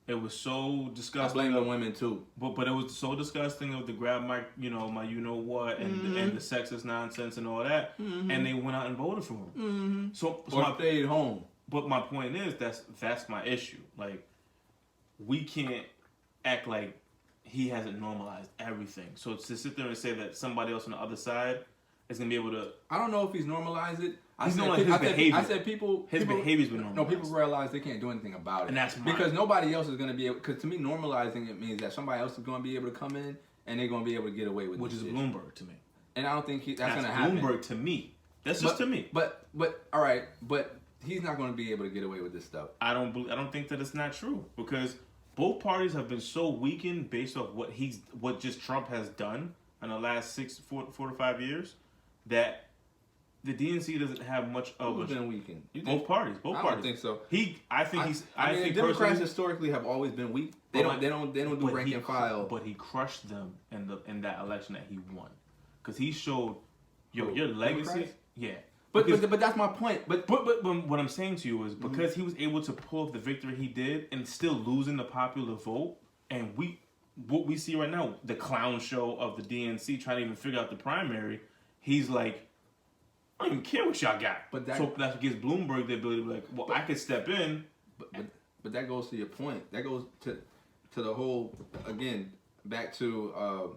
It was so disgusting. I blame the women too. But it was so disgusting of the grab my what and the sexist nonsense and all that, and they went out and voted for him. So or stayed home. But my point is that's my issue. Like, we can't act like he hasn't normalized everything. So to sit there and say that somebody else on the other side is gonna be able to, I don't know if he's normalized it. His behavior. I said his behavior's been normalized. No, people realize they can't do anything about it. And that's because nobody else is going to be able. Because to me, normalizing it means that somebody else is going to be able to come in and they're going to be able to get away with it. Which is Bloomberg to me. And I don't think that's going to happen. Bloomberg to me. That's just to me. But all right. But he's not going to be able to get away with this stuff. I don't think that it's not true because both parties have been so weakened based off what just Trump has done in the last 4 to 5 years that the DNC doesn't have much of Who's been weakened? Both parties. I don't think so. I think Democrats historically have always been weak. They don't do rank and file. But he crushed them in that election that he won, because he showed your legacy. Democrats? Yeah, But that's my point. But what I'm saying to you is because he was able to pull off the victory he did and still losing the popular vote, and what we see right now, the clown show of the DNC trying to even figure out the primary, he's like, I don't even care what y'all got. So that's what gives Bloomberg the ability to be like, well, I could step in. But that goes to your point. That goes to the whole, again, back to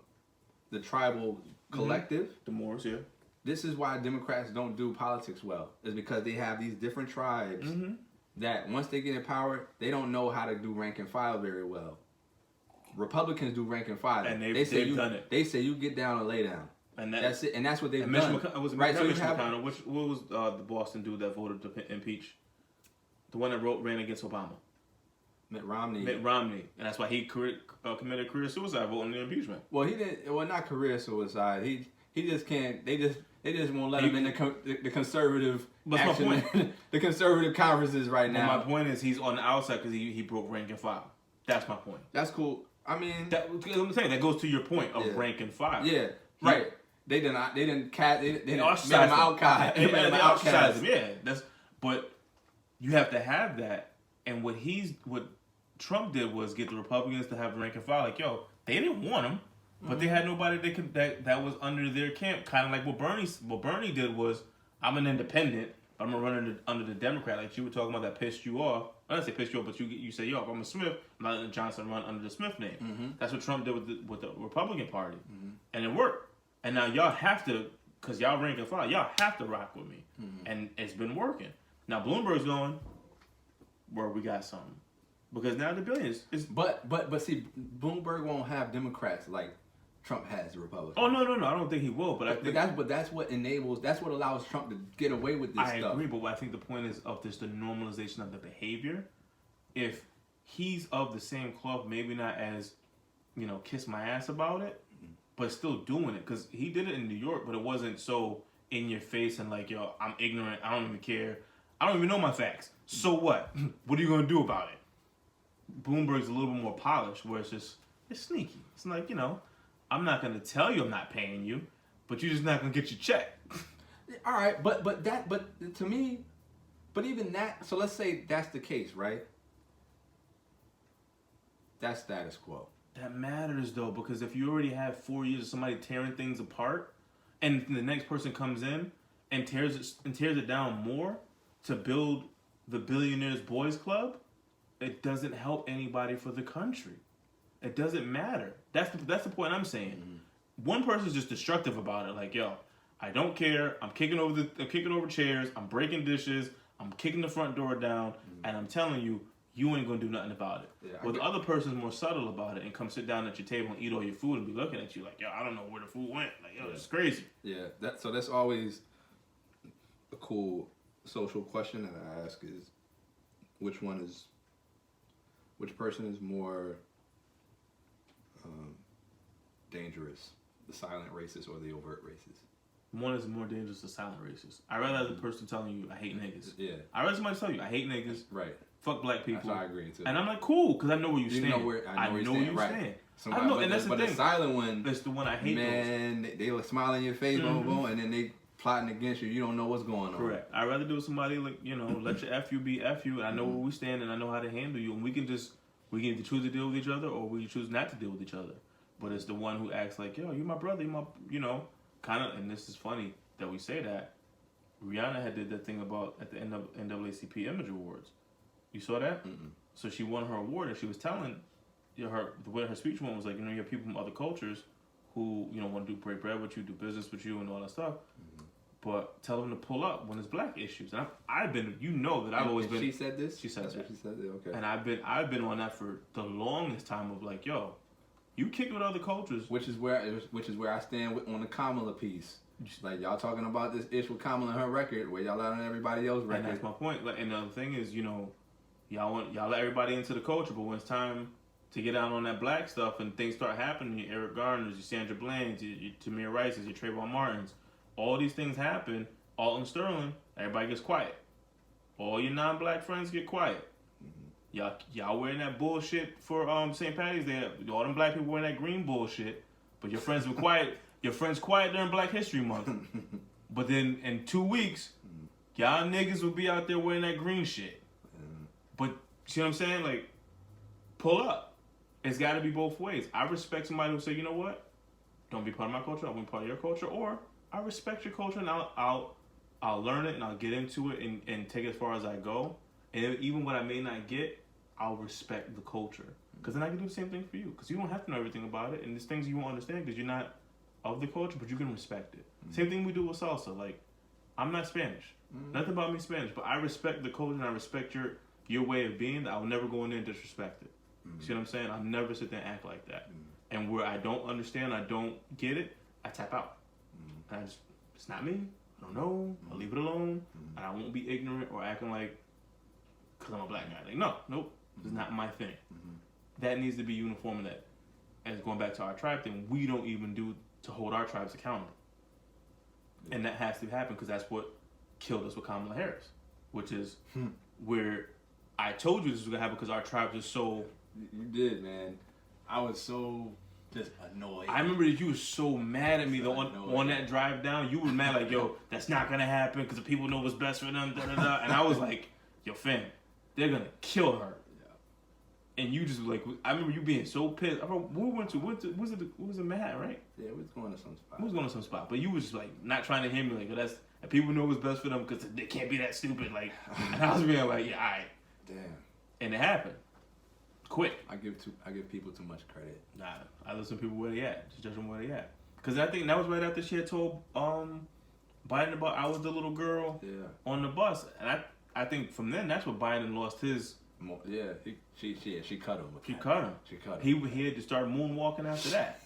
the tribal collective. The Moors, yeah. This is why Democrats don't do politics well. Is because they have these different tribes that once they get in power, they don't know how to do rank and file very well. Republicans do rank and file. And they've done it. They say you get down or lay down. And that's it. And that's what they've done. Right, so Mitch McConnell. What was the Boston dude that voted to impeach? The one that ran against Obama. Mitt Romney. And that's why he committed career suicide voting the impeachment. Well, he didn't. Well, not career suicide. He just can't. They just won't let him in the conservative action, the conservative conferences right now. My point is he's on the outside because he broke rank and file. That's my point. That's cool. I mean, I'm saying that goes to your point of rank and file. Yeah, right. They didn't made him outcast. They made him outcast. Yeah, but you have to have that. And what Trump did was get the Republicans to have rank and file. Like, yo, they didn't want him, but they had nobody that was under their camp. Kind of like what Bernie did was, I'm an independent, but I'm gonna run under the Democrat. Like you were talking about that pissed you off. I didn't say pissed you off, but you say, yo, if I'm a Smith, I'm not letting Johnson run under the Smith name. That's what Trump did with the Republican Party, and it worked. And now y'all have to, because y'all rank and file, y'all have to rock with me. And it's been working. Now Bloomberg's going, where we got something. Because now the billions is But see, Bloomberg won't have Democrats like Trump has the Republicans. Oh no, I don't think he will. But that's what allows Trump to get away with this stuff. I agree, but I think the point is of this the normalization of the behavior. If he's of the same cloth, maybe not as, kiss my ass about it, but still doing it. Because he did it in New York, but it wasn't so in your face and like, yo, I'm ignorant, I don't even care. I don't even know my facts. So what? What are you going to do about it? Bloomberg's a little bit more polished, where it's sneaky. It's like, I'm not going to tell you I'm not paying you, but you're just not going to get your check. All right, but to me, but even that, so let's say that's the case, right? That's status quo. That matters, though, because if you already have 4 years of somebody tearing things apart, and the next person comes in and tears it down more to build the Billionaires Boys Club, it doesn't help anybody for the country. It doesn't matter. That's the point I'm saying. One person's just destructive about it. Like, yo, I don't care. I'm kicking over chairs. I'm breaking dishes. I'm kicking the front door down, and I'm telling you, you ain't gonna do nothing about it. Yeah, the other person's more subtle about it and come sit down at your table and eat all your food and be looking at you like, yo, I don't know where the food went. Like, yo, it's crazy. Yeah, that's always a cool social question that I ask is, which person is more dangerous, the silent racist or the overt racist? One is more dangerous than silent racist. I'd rather have the person telling you, I hate niggas. Yeah. I'd rather somebody tell you, I hate niggas. Right. Fuck black people. That's what I agree too. And I'm like, cool, because I know where you stand. I know where you stand. I know, and that's the thing. The silent one, that's the one I hate. Man, they will smile in your face, and then they plotting against you. You don't know what's going on. Correct. I'd rather do with somebody like, let your F you be F you, and I know where we stand, and I know how to handle you, and we can either choose to deal with each other, or we choose not to deal with each other. But it's the one who acts like, yo, you're my brother, kind of, and this is funny that we say that. Rihanna had did that thing about at the NAACP Image Awards. You saw that? Mm-mm. So she won her award, and she was telling, the way her speech went was like, you have people from other cultures who, want to break bread with you, do business with you, and all that stuff. Mm-hmm. But tell them to pull up when there's black issues. And I've been, that I've always been. She said this. She said That's that. What she said. Okay. And I've been on that for the longest time of like, yo, you kick with other cultures, which is where I stand on the Kamala piece. Like, y'all talking about this ish with Kamala and her record, where y'all let on everybody else's record. And that's my point. Like, and the other thing is, y'all let everybody into the culture, but when it's time to get out on that black stuff and things start happening, your Eric Garners, your Sandra Bland's, your Tamir Rice's, your Trayvon Martin's, all these things happen. Alton Sterling, everybody gets quiet. All your non-black friends get quiet. Y'all wearing that bullshit for St. Patty's Day. All them black people wearing that green bullshit, but your friends were quiet. Your friends quiet during Black History Month. But then in 2 weeks, y'all niggas will be out there wearing that green shit. But see what I'm saying? Like, pull up. It's got to be both ways. I respect somebody who say, you know what? Don't be part of my culture. I want to be part of your culture. Or I respect your culture and I'll learn it and I'll get into it and take it as far as I go. And even what I may not get, I'll respect the culture. Because then I can do the same thing for you. Because you don't have to know everything about it. And there's things you won't understand because you're not of the culture, but you can respect it. Same thing we do with salsa. Like, I'm not Spanish. Nothing about me Spanish. But I respect the culture and I respect your way of being. That I will never go in there and disrespect it. See what I'm saying? I'll never sit there and act like that. And where I don't understand, I don't get it, I tap out. And it's not me. I don't know. I'll leave it alone. And I won't be ignorant or acting like, because I'm a black guy. Like, nope. It's not my thing. That needs to be uniform in that. And going back to our tribe thing, we don't even do to hold our tribes accountable. And that has to happen because that's what killed us with Kamala Harris. Which is where I told you this was going to happen because our tribes are so... You did, man. I was so just annoyed. I remember that you were so mad at me on that drive down. You were mad like, yo, that's not going to happen because the people know what's best for them, da-da-da. And I was like, yo, fam, they're going to kill her. Yeah. And you just like, I remember you being so pissed. I remember, we went to was it Manhattan, right? Yeah, we was going to some spot. We was going to some spot. But you was like, not trying to hear me like, yo, that's, and people know what's best for them because they can't be that stupid. Like, and I was being like, yeah, all right. Damn. And it happened. Quick. I give people too much credit. Nah, I listen to people where they at. Just judge them where they at. Because I think that was right after she had told Biden about I was the little girl on the bus. And I think from then, that's what Biden lost his... Yeah, she cut him. She cut him. He had to start moonwalking after that.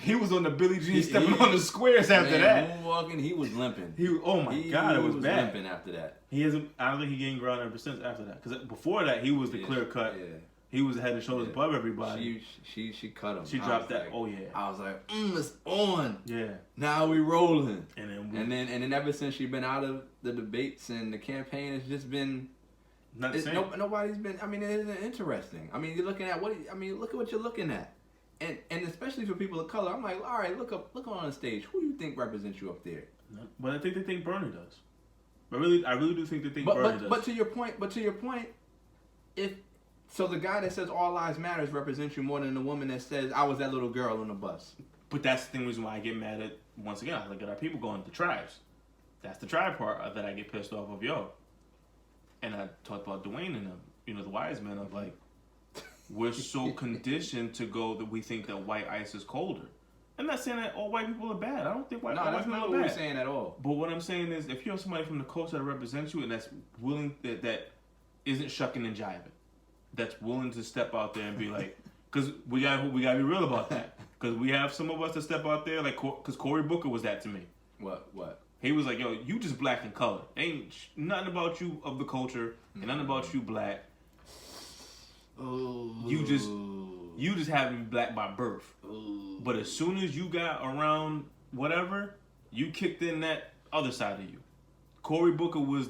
he was on the Billie Jean stepping on the squares after that. Moonwalking, he was limping. Oh my God, it was bad. Limping after that. I don't think he gained ground ever since after that. Because before that, he was the clear cut. Yeah. He was head and shoulders above everybody. She cut him. She dropped that. Like, oh yeah. I was like, it's on. Yeah. Now we rolling. And then ever since she been out of the debates and the campaign, it's just been. Nobody's been. I mean, it isn't interesting. I mean, you're looking at look at what you're looking at, and especially for people of color. I'm like, all right, look on the stage. Who do you think represents you up there? But I think they think Bernie does. I really do think they think Bernie does. But to your point, if so, the guy that says all lives matters represents you more than the woman that says I was that little girl on the bus. But that's the reason why I get mad at once again. I look at our people going to tribes. That's the tribe part that I get pissed off of, yo. And I talked about Dwayne and them, the wise men of like, we're so conditioned to go that we think that white ice is colder. I'm not saying that all white people are bad. I don't think white people are bad. No, that's not what we're saying at all. But what I'm saying is, if you're somebody from the culture that represents you and that's willing, that isn't shucking and jiving, that's willing to step out there and be like, because we gotta be real about that. Because we have some of us that step out there, like, because Cory Booker was that to me. What? He was like, yo, you just black in color. Ain't nothing about you of the culture, and nothing about you black. Ooh. You just have to be black by birth. Ooh. But as soon as you got around whatever, you kicked in that other side of you. Cory Booker was.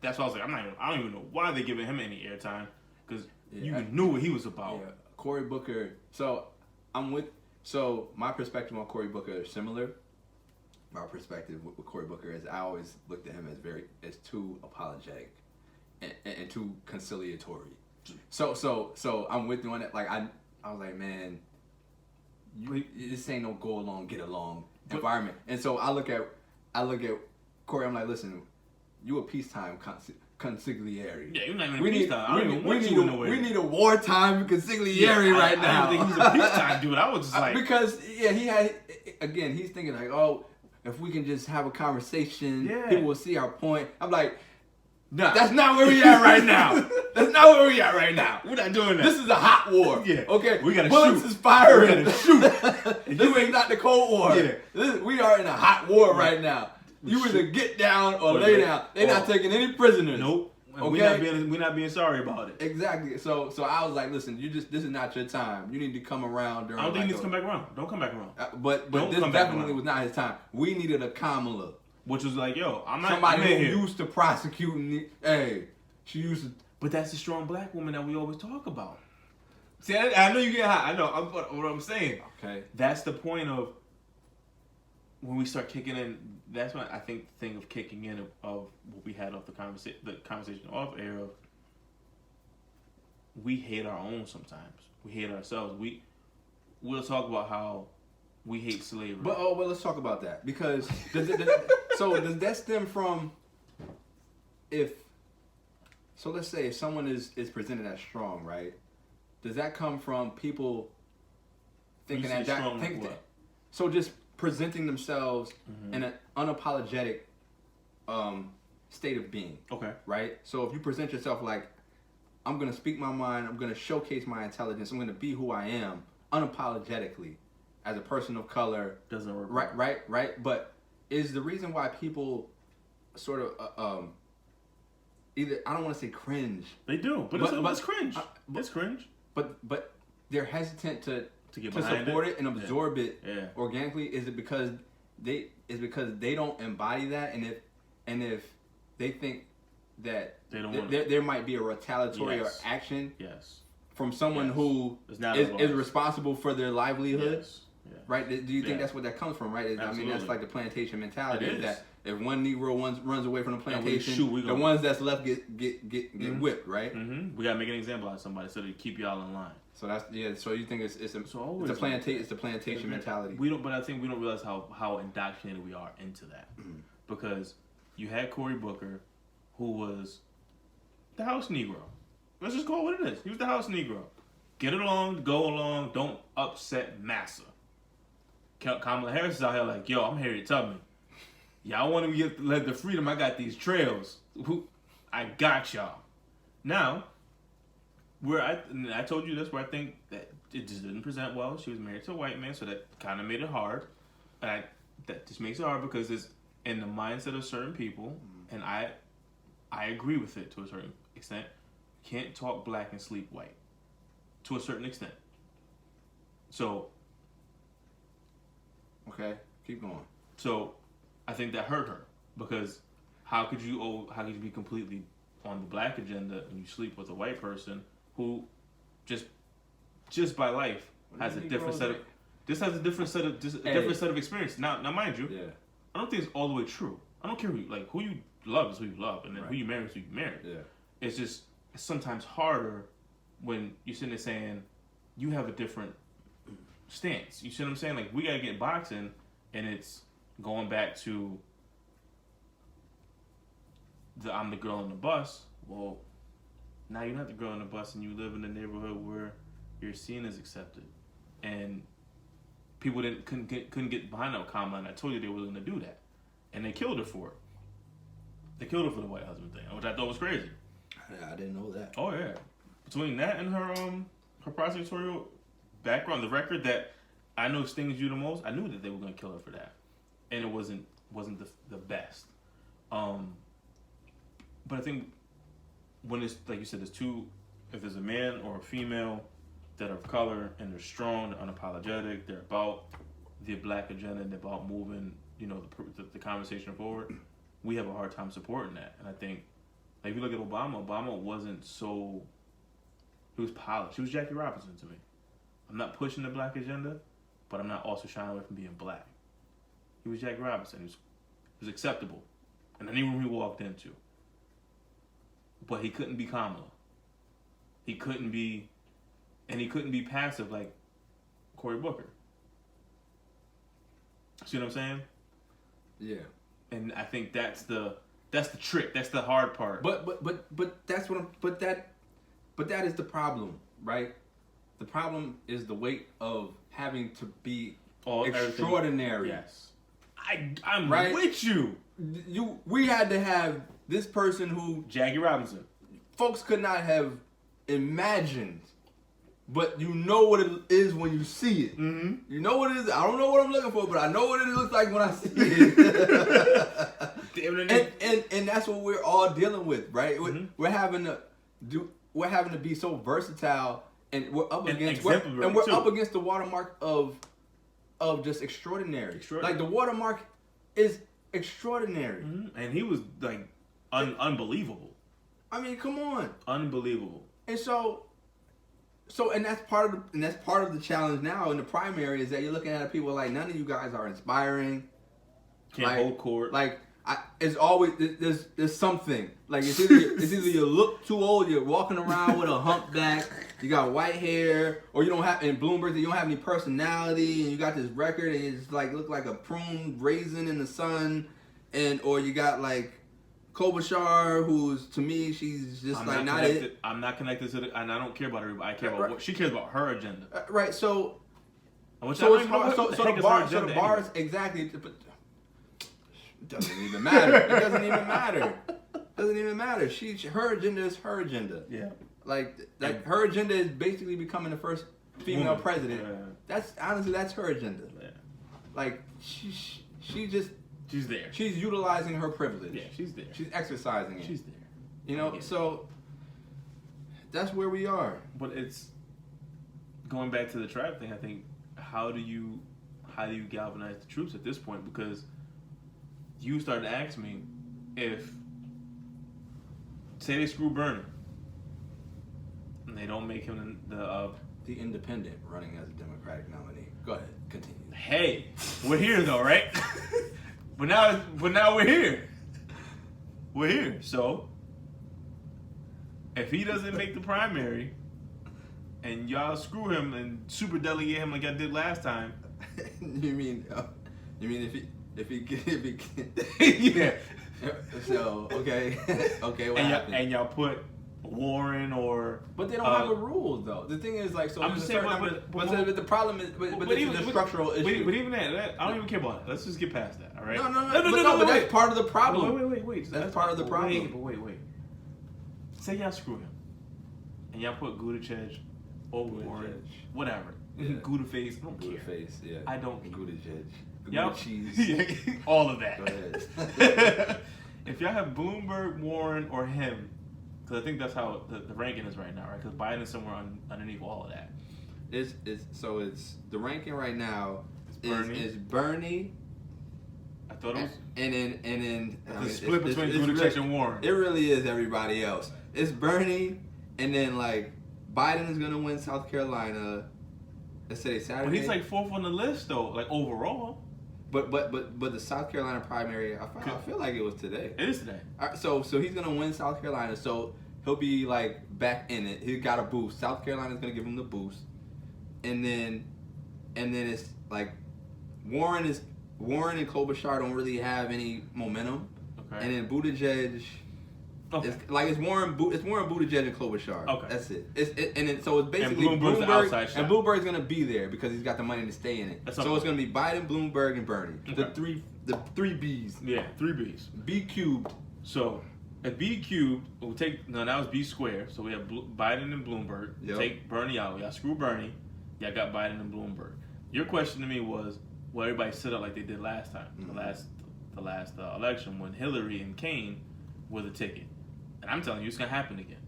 That's why I was like, I don't even know why they're giving him any airtime, because you knew what he was about. Yeah. Cory Booker. So my perspective on Cory Booker is similar. My perspective with Cory Booker is I always looked at him as too apologetic and too conciliatory. So I'm with you on that. Like I was like, man, this ain't no go along, get along environment. And so I look at Cory. I'm like, listen, you a peacetime consigliere. Yeah, you're not even a peacetime. We need a wartime consigliere right now. I didn't think he was a peacetime dude. I was just like, because he's thinking like, oh, if we can just have a conversation, people will see our point. I'm like, nah, that's not where we at right now. That's not where we at right now. We're not doing that. This is a hot war. Yeah. Okay. We gotta Bullets shoot. is firing. We gotta shoot. This ain't not the Cold War. Yeah. We are in a hot war right now. You either get down or lay down. They're not taking any prisoners. Nope. Okay? We're not being sorry about it. Exactly. So I was like, listen, this is not your time. You need to come around during. I don't think he needs to come back around. Don't come back around. But this definitely was not his time. We needed a Kamala, which was like, yo, I'm not somebody who used to prosecuting. She used to. But that's the strong black woman that we always talk about. See, I know you get hot. I know. What I'm saying. Okay. That's the point of. when we start kicking in, that's when I think the thing of kicking in of what we had off the conversation off air of we hate our own sometimes. We hate ourselves. We'll talk about how we hate slavery. But let's talk about that because so does that stem from so let's say if someone is presented as strong, right? Does that come from people thinking so just presenting themselves in an unapologetic state of being. Okay. Right? So if you present yourself like, I'm going to speak my mind, I'm going to showcase my intelligence, I'm going to be who I am unapologetically as a person of color. Doesn't work. Right. But is the reason why people sort of either, I don't want to say cringe. They do, but it's cringe. It's cringe. But they're hesitant to support it and absorb it Yeah. organically. Is it because they don't embody that, and if they think that there might be a retaliatory or action from someone who is responsible for their livelihood, right? Do you think that's what that comes from, right? I mean, that's like the plantation mentality. Is that if one Negro runs away from the plantation, the ones that's left get whipped, right? Mm-hmm. We gotta make an example out of somebody so they keep y'all in line. So that's So you think it's the plantation mentality? But I think we don't realize how indoctrinated we are into that because you had Cory Booker, who was the house Negro. Let's just call it what it is. He was the house Negro. Get along, go along, don't upset massa. Kamala Harris is out here like, yo, I'm Harriet Tubman. Y'all want to get the freedom? I got these trails. I got y'all. Now, I told you this, where I think that it just didn't present well. She was married to a white man, so that kind of made it hard. That just makes it hard because it's in the mindset of certain people, and I agree with it to a certain extent. Can't talk black and sleep white, to a certain extent. So, okay, keep going. So, I think that hurt her because how could you be completely on the black agenda and you sleep with a white person who just by life has a different set of experience. Now mind you, I don't think it's all the way true. I don't care who you love is who you love, and then who you marry is who you marry. Yeah. It's just it's sometimes harder when you're sitting there saying you have a different stance. You see what I'm saying? Like we gotta get boxing, and it's going back to I'm the girl on the bus. Well, now you're not the girl on the bus, and you live in a neighborhood where you're seen as accepted, and people couldn't get behind that Kamala. And I told you they were going to do that, and they killed her for it. They killed her for the white husband thing, which I thought was crazy. I didn't know that. Oh yeah, between that and her prosecutorial background, the record that I know stings you the most, I knew that they were going to kill her for that, and it wasn't the best. But I think when it's like you said, there's two. If there's a man or a female that are of color and they're strong, they're unapologetic, they're about the black agenda, and they're about moving, the conversation forward. We have a hard time supporting that, and I think, like if you look at Obama wasn't so. He was polished. He was Jackie Robinson to me. I'm not pushing the black agenda, but I'm not also shying away from being black. He was Jackie Robinson. He was acceptable in any room he walked into. But he couldn't be Kamala. He couldn't be passive like Cory Booker. See what I'm saying? Yeah. And I think that's the trick. That's the hard part. But that's what that is the problem, right? The problem is the weight of having to be extraordinary. Everything. Yes. I'm right? with you. We had to have this person who Jackie Robinson. Folks could not have imagined, but you know what it is when you see it. Mm-hmm. You know what it is. I don't know what I'm looking for, but I know what it looks like when I see it. and that's what we're all dealing with, right? Mm-hmm. We're having to be so versatile, and we're up against up against the watermark of just extraordinary. Like the watermark is extraordinary, and he was like unbelievable. I mean, come on, unbelievable. And so that's part of the challenge now in the primary is that you're looking at people like none of you guys are inspiring, Can't hold court. Like it's always there's something. Like it's either you look too old, you're walking around with a humpback, you got white hair, or you don't have in Bloomberg you don't have any personality, and you got this record and you just like look like a prune raisin in the sun, or you got like Klobuchar, who's to me she's just not it. I'm not connected to and I don't care about everybody. I care about what she cares about her agenda. Right. So it's hard. So the bars exactly. But it doesn't even matter. It doesn't even matter. Doesn't even matter. Her agenda is her agenda. Yeah. Like her agenda is basically becoming the first female president. Yeah. That's honestly that's her agenda. Yeah. Like she's there. She's utilizing her privilege. Yeah, she's there. She's exercising it. She's there. You know, so that's where we are. But it's going back to the tribe thing. I think how do you galvanize the troops at this point? Because you started to ask me if say they screw Bernie and they don't make him the independent running as a Democratic nominee. Go ahead, continue. Hey, we're here though, right? But now we're here. We're here. So if he doesn't make the primary and y'all screw him and super delegate him like I did last time. You mean if he yeah. So okay. What happened? And y'all put Warren or but they don't have a rule though. The thing is like so. I'm just saying, but the problem is the structural issue. But even that, I don't even care about it. Let's just get past that. All right. No. But that's part of the problem. Wait. That's part of the problem. Wait. Say y'all screw him, and y'all put Buttigieg or Warren, whatever. Yeah. Gouda face. I don't care. Face. Yeah. I don't care. Buttigieg. Yep. Cheese. All of that. Go ahead. If y'all have Bloomberg, Warren, or him, because I think that's how the ranking is right now, right? Because Biden is somewhere underneath all of that. It's the ranking right now is Bernie. I thought it was. And then the split between Buttigieg and Warren. It really is everybody else. It's Bernie, and then like Biden is gonna win South Carolina. Let's say Saturday. But he's like fourth on the list though, like overall. But the South Carolina primary, I feel like it was today. It is today. So he's gonna win South Carolina. So he'll be like back in it. He got a boost. South Carolina's gonna give him the boost, and then it's like Warren and Klobuchar don't really have any momentum. Okay. And then Buttigieg. Okay. It's Warren Buttigieg and Klobuchar. Okay. That's it. So it's basically and Bloomberg's the outside shot. And Bloomberg's gonna be there because he's got the money to stay in it. So it's gonna be Biden, Bloomberg, and Bernie. Okay. The three B's. Yeah, 3 B's. B cubed. So at B cubed, we'll take that was B squared. So we have Biden and Bloomberg. Yep. Take Bernie out. Y'all screw Bernie. Y'all got Biden and Bloomberg. Your question to me was, well, everybody sit up like they did last time, the last election when Hillary and Kane were the ticket. And I'm telling you, it's gonna happen again.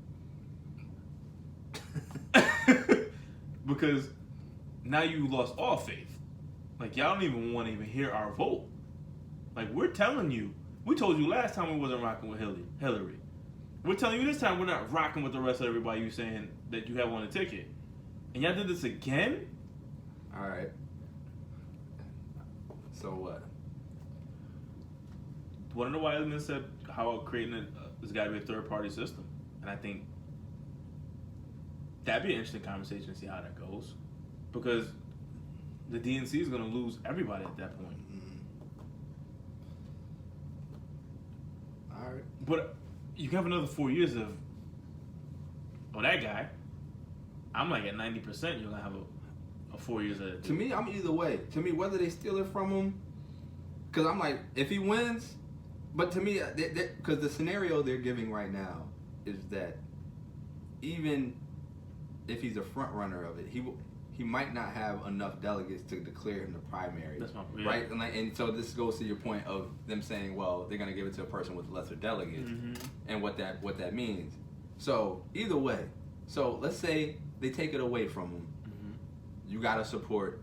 Because now you lost all faith. Like y'all don't even want to even hear our vote. Like we're telling you, we told you last time we wasn't rocking with Hillary. We're telling you this time we're not rocking with the rest of everybody you saying that you have on the ticket. And y'all did this again? All right. So what? One of the wise men said how creating it there's got to be a third-party system, and I think that'd be an interesting conversation to see how that goes, because the DNC is going to lose everybody at that point. All right, but you have another 4 years of that guy. I'm like at 90%. You're gonna have a 4 years of. To me, I'm either way. To me, whether they steal it from him, because I'm like, if he wins. But to me, because the scenario they're giving right now is that even if he's a front runner of it, he might not have enough delegates to declare him the primary. That's my point. Right, and so this goes to your point of them saying, well, they're going to give it to a person with lesser delegates, and what that means. So either way, so let's say they take it away from him, you got to support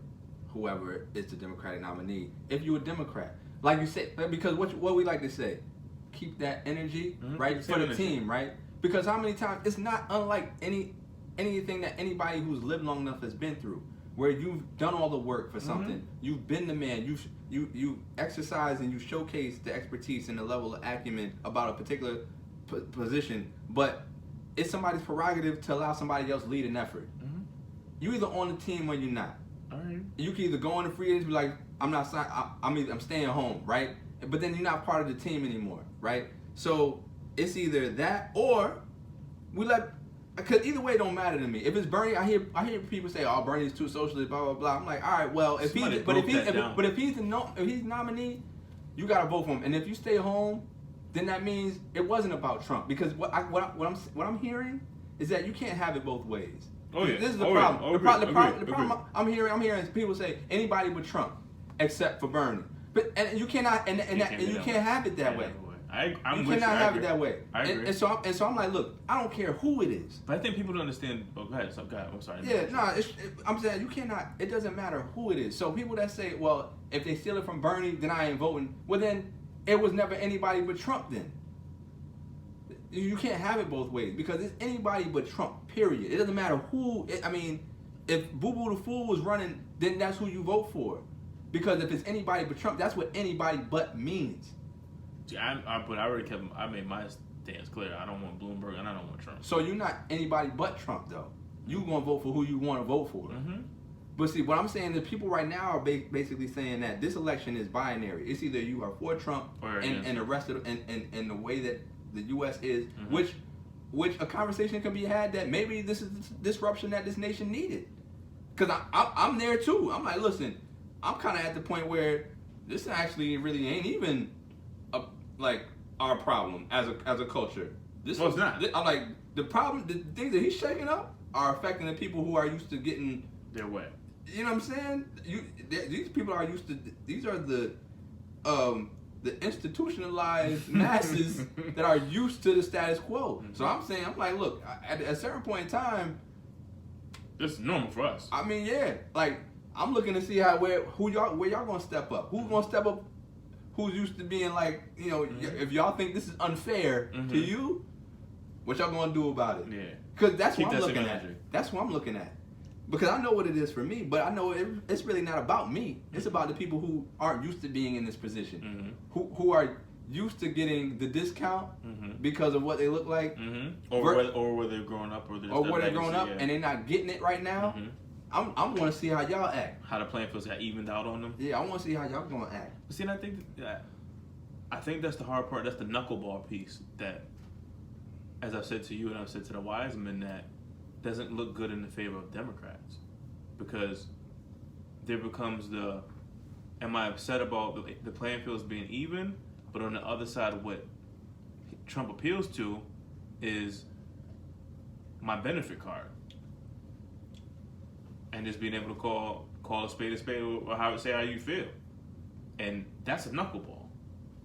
whoever is the Democratic nominee. If you're a Democrat. Like you said, because what we like to say, keep that energy, right, for the team, right? Because how many times, it's not unlike anything that anybody who's lived long enough has been through. where you've done all the work for something. You've been the man. You exercise and you showcase the expertise and the level of acumen about a particular position, but it's somebody's prerogative to allow somebody else lead an effort. You either on the team or you're not. All right. You can either go on the free agency, be like, I'm staying home, right? But then you're not part of the team anymore, right? So it's either that or we let. Because either way, it don't matter to me. If it's Bernie, I hear people say, "Oh, Bernie's too socialist," blah blah blah. I'm like, all right, well, if he's nominee, you gotta vote for him. And if you stay home, then that means it wasn't about Trump. Because what I'm hearing is that you can't have it both ways. Oh yeah, this is the problem. The problem I'm hearing people say anybody but Trump, except for Bernie. But and you cannot and you can't have it that way. You cannot have it that way. I agree. And so I'm like, look, I don't care who it is. But I think people don't understand. Oh, go ahead. I'm sorry. Yeah, no, I'm saying you cannot. It doesn't matter who it is. So people that say, well, if they steal it from Bernie, then I ain't voting. Well, then it was never anybody but Trump. Then you can't have it both ways because it's anybody but Trump. Period. It doesn't matter who. If Boo Boo the Fool was running, then that's who you vote for. Because if it's anybody but Trump, that's what anybody but means. See, I made my stance clear. I don't want Bloomberg and I don't want Trump. So you're not anybody but Trump, though. You gonna vote for who you want to vote for. But see, what I'm saying is people right now are basically saying that this election is binary. It's either you are for Trump and the rest of and the way that the U.S. is, which a conversation can be had that maybe this is the disruption that this nation needed. Because I'm there too. I'm like, listen, I'm kind of at the point where this actually really ain't even like our problem as a culture. It's not. I'm like the things that he's shaking up are affecting the people who are used to getting their way. You know what I'm saying? These people are used to. These are the institutionalized masses that are used to the status quo. So I'm saying, I'm like, look, at a certain point in time, this is normal for us. I mean, yeah, like I'm looking to see where y'all gonna step up. Who's gonna step up? Who's used to being like, if y'all think this is unfair to you, what y'all gonna do about it? Yeah. Because that's what I'm looking at. That's what I'm looking at. Because I know what it is for me, but I know it's really not about me. It's about the people who aren't used to being in this position, who are used to getting the discount because of what they look like, or where they're growing up, and they're not getting it right now. I want to see how y'all act. How the playing fields got evened out on them. Yeah, I want to see how y'all gonna act. But see, and I think that's the hard part. That's the knuckleball piece that, as I've said to you and I've said to the wise men, that doesn't look good in the favor of Democrats, because there becomes am I upset about the playing fields being even? But on the other side, what Trump appeals to is my benefit card. And just being able to call a spade, or how you feel. And that's a knuckleball.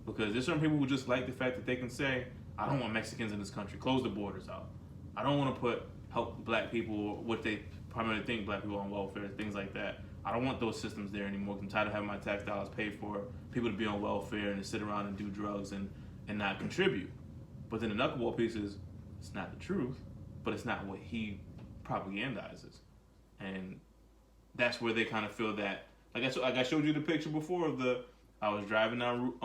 Because there's certain people who just like the fact that they can say, I don't want Mexicans in this country, close the borders out. I don't want to help black people, what they primarily think black people on welfare, things like that. I don't want those systems there anymore. I'm tired of having my tax dollars paid for people to be on welfare and to sit around and do drugs and not contribute. But then the knuckleball piece is, it's not the truth, but it's not what he propagandizes. And that's where they kind of feel that, like I showed you the picture before of I was driving down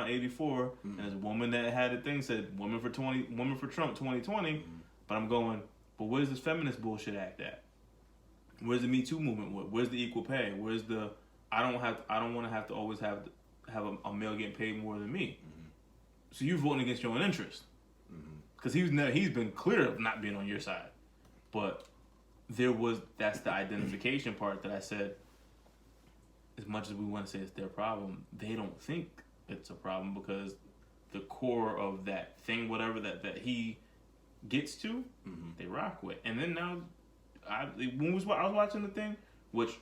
84, and there's a woman that had a thing said woman for Trump 2020, but I'm going, but where's this feminist bullshit act at? Where's the Me Too movement? Where's the equal pay? Where's the I don't want to have to always have a male getting paid more than me. So you're voting against your own interest, because he's been clear of not being on your side, but that's the identification part that I said, as much as we want to say it's their problem, they don't think it's a problem, because the core of that thing, whatever that he gets to, they rock with. And then now, I was watching the thing, which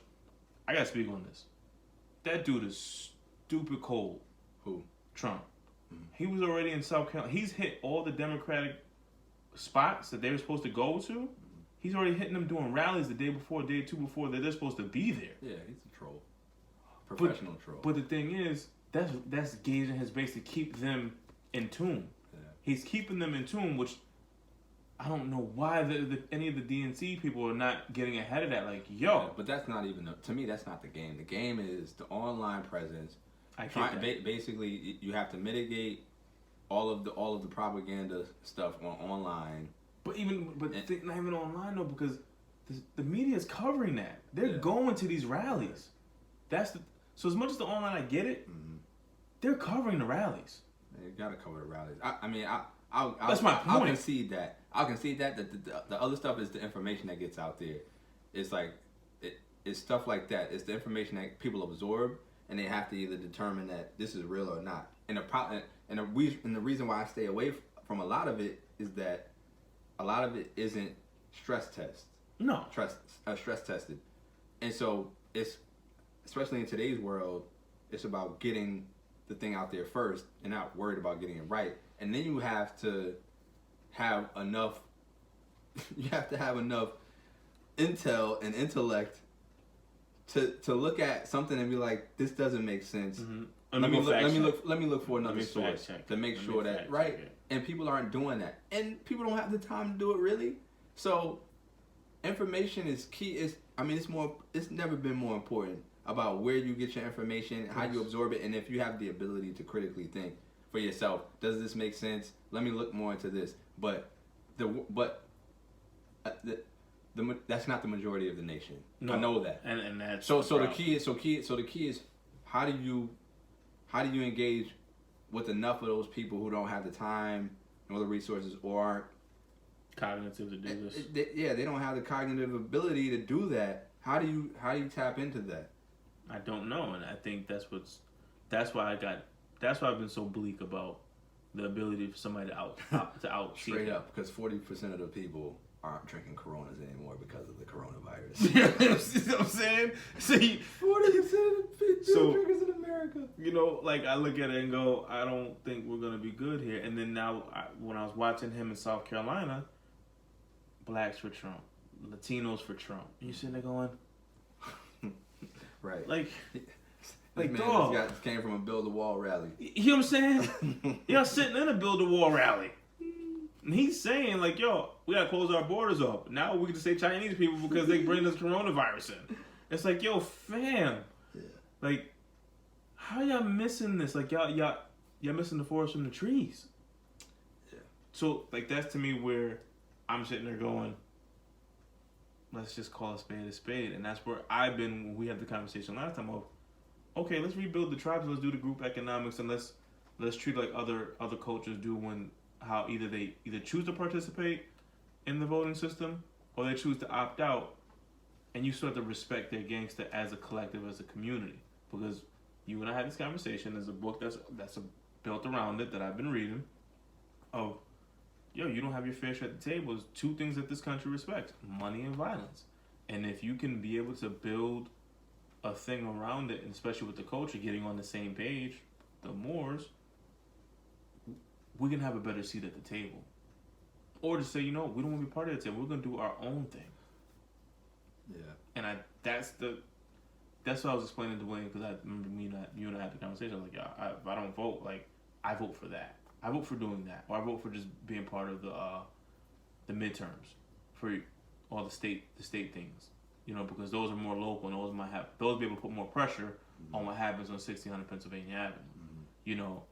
I gotta speak on this. That dude is stupid cold. Who? Trump. He was already in South Carolina. He's hit all the Democratic spots that they were supposed to go to. He's already hitting them doing rallies the day before, day two before that they're supposed to be there. Yeah, he's a troll. Professional troll. But the thing is, that's gauging his base to keep them in tune. Yeah. He's keeping them in tune, which I don't know why any of the DNC people are not getting ahead of that. Like, yo, Yeah, but that's not even to me. That's not the game. The game is the online presence. Basically, you have to mitigate all of the propaganda stuff online. But not even online though, because the media is covering that. They're going to these rallies. So as much as the online, I get it. Mm-hmm. They're covering the rallies. They gotta cover the rallies. That's my point. I'll concede that. The other stuff is the information that gets out there. It's like it's stuff like that. It's the information that people absorb, and they have to either determine that this is real or not. And the reason why I stay away from a lot of it is that a lot of it isn't stress tested, and so it's, especially in today's world, it's about getting the thing out there first and not worried about getting it right. And then you have to have enough intel and intellect to look at something and be like, this doesn't make sense. Mm-hmm. Let me look for another source to make sure that right. And people aren't doing that, and people don't have the time to do it really. So information is key. It's never been more important about where you get your information, how you absorb it, and if you have the ability to critically think for yourself. Does this make sense? Let me look more into this. But that's not the majority of the nation. No. I know that. And that's the key is how do you engage with enough of those people who don't have the time or the resources or aren't cognitive to do this. They don't have the cognitive ability to do that. How do you tap into that? I don't know, and I think that's why I've been so bleak about the ability for somebody to out straight up, because 40% of the people aren't drinking Coronas anymore because of the coronavirus. You know what I'm saying? See, 40% of the drinkers in America. You know, like I look at it and go, I don't think we're gonna be good here. And then now, when I was watching him in South Carolina, blacks for Trump, Latinos for Trump. You sitting there going, right? Like dog, this guy came from a build a wall rally. You know what I'm saying? Y'all sitting in a build a wall rally. And he's saying, like, yo, we gotta close our borders up. Now we can just say Chinese people because they bring this coronavirus in. It's like, yo, fam. Yeah. Like, how y'all missing this? Like, y'all missing the forest from the trees. Yeah. So, like, that's to me where I'm sitting there going, let's just call a spade. And that's where I've been when we had the conversation last time of, okay, let's rebuild the tribes, let's do the group economics, and let's treat like other cultures do when how they choose to participate in the voting system or they choose to opt out, and you start to respect their gangster as a collective, as a community. Because you and I had this conversation. There's a book that's built around it that I've been reading of, yo, you don't have your fair share at the table. There's two things that this country respects: money and violence. And if you can be able to build a thing around it, and especially with the culture getting on the same page, the Moors, we can have a better seat at the table. Or to say, you know, we don't want to be part of the table. We're going to do our own thing. Yeah. And that's what I was explaining to Dwayne, because I remember you and I had the conversation. Like, yeah, if I don't vote, like, I vote for that. I vote for doing that. Or I vote for just being part of the midterms for all the state things. You know, because those are more local, and those be able to put more pressure on what happens on 1600 Pennsylvania Avenue. Mm-hmm. You know,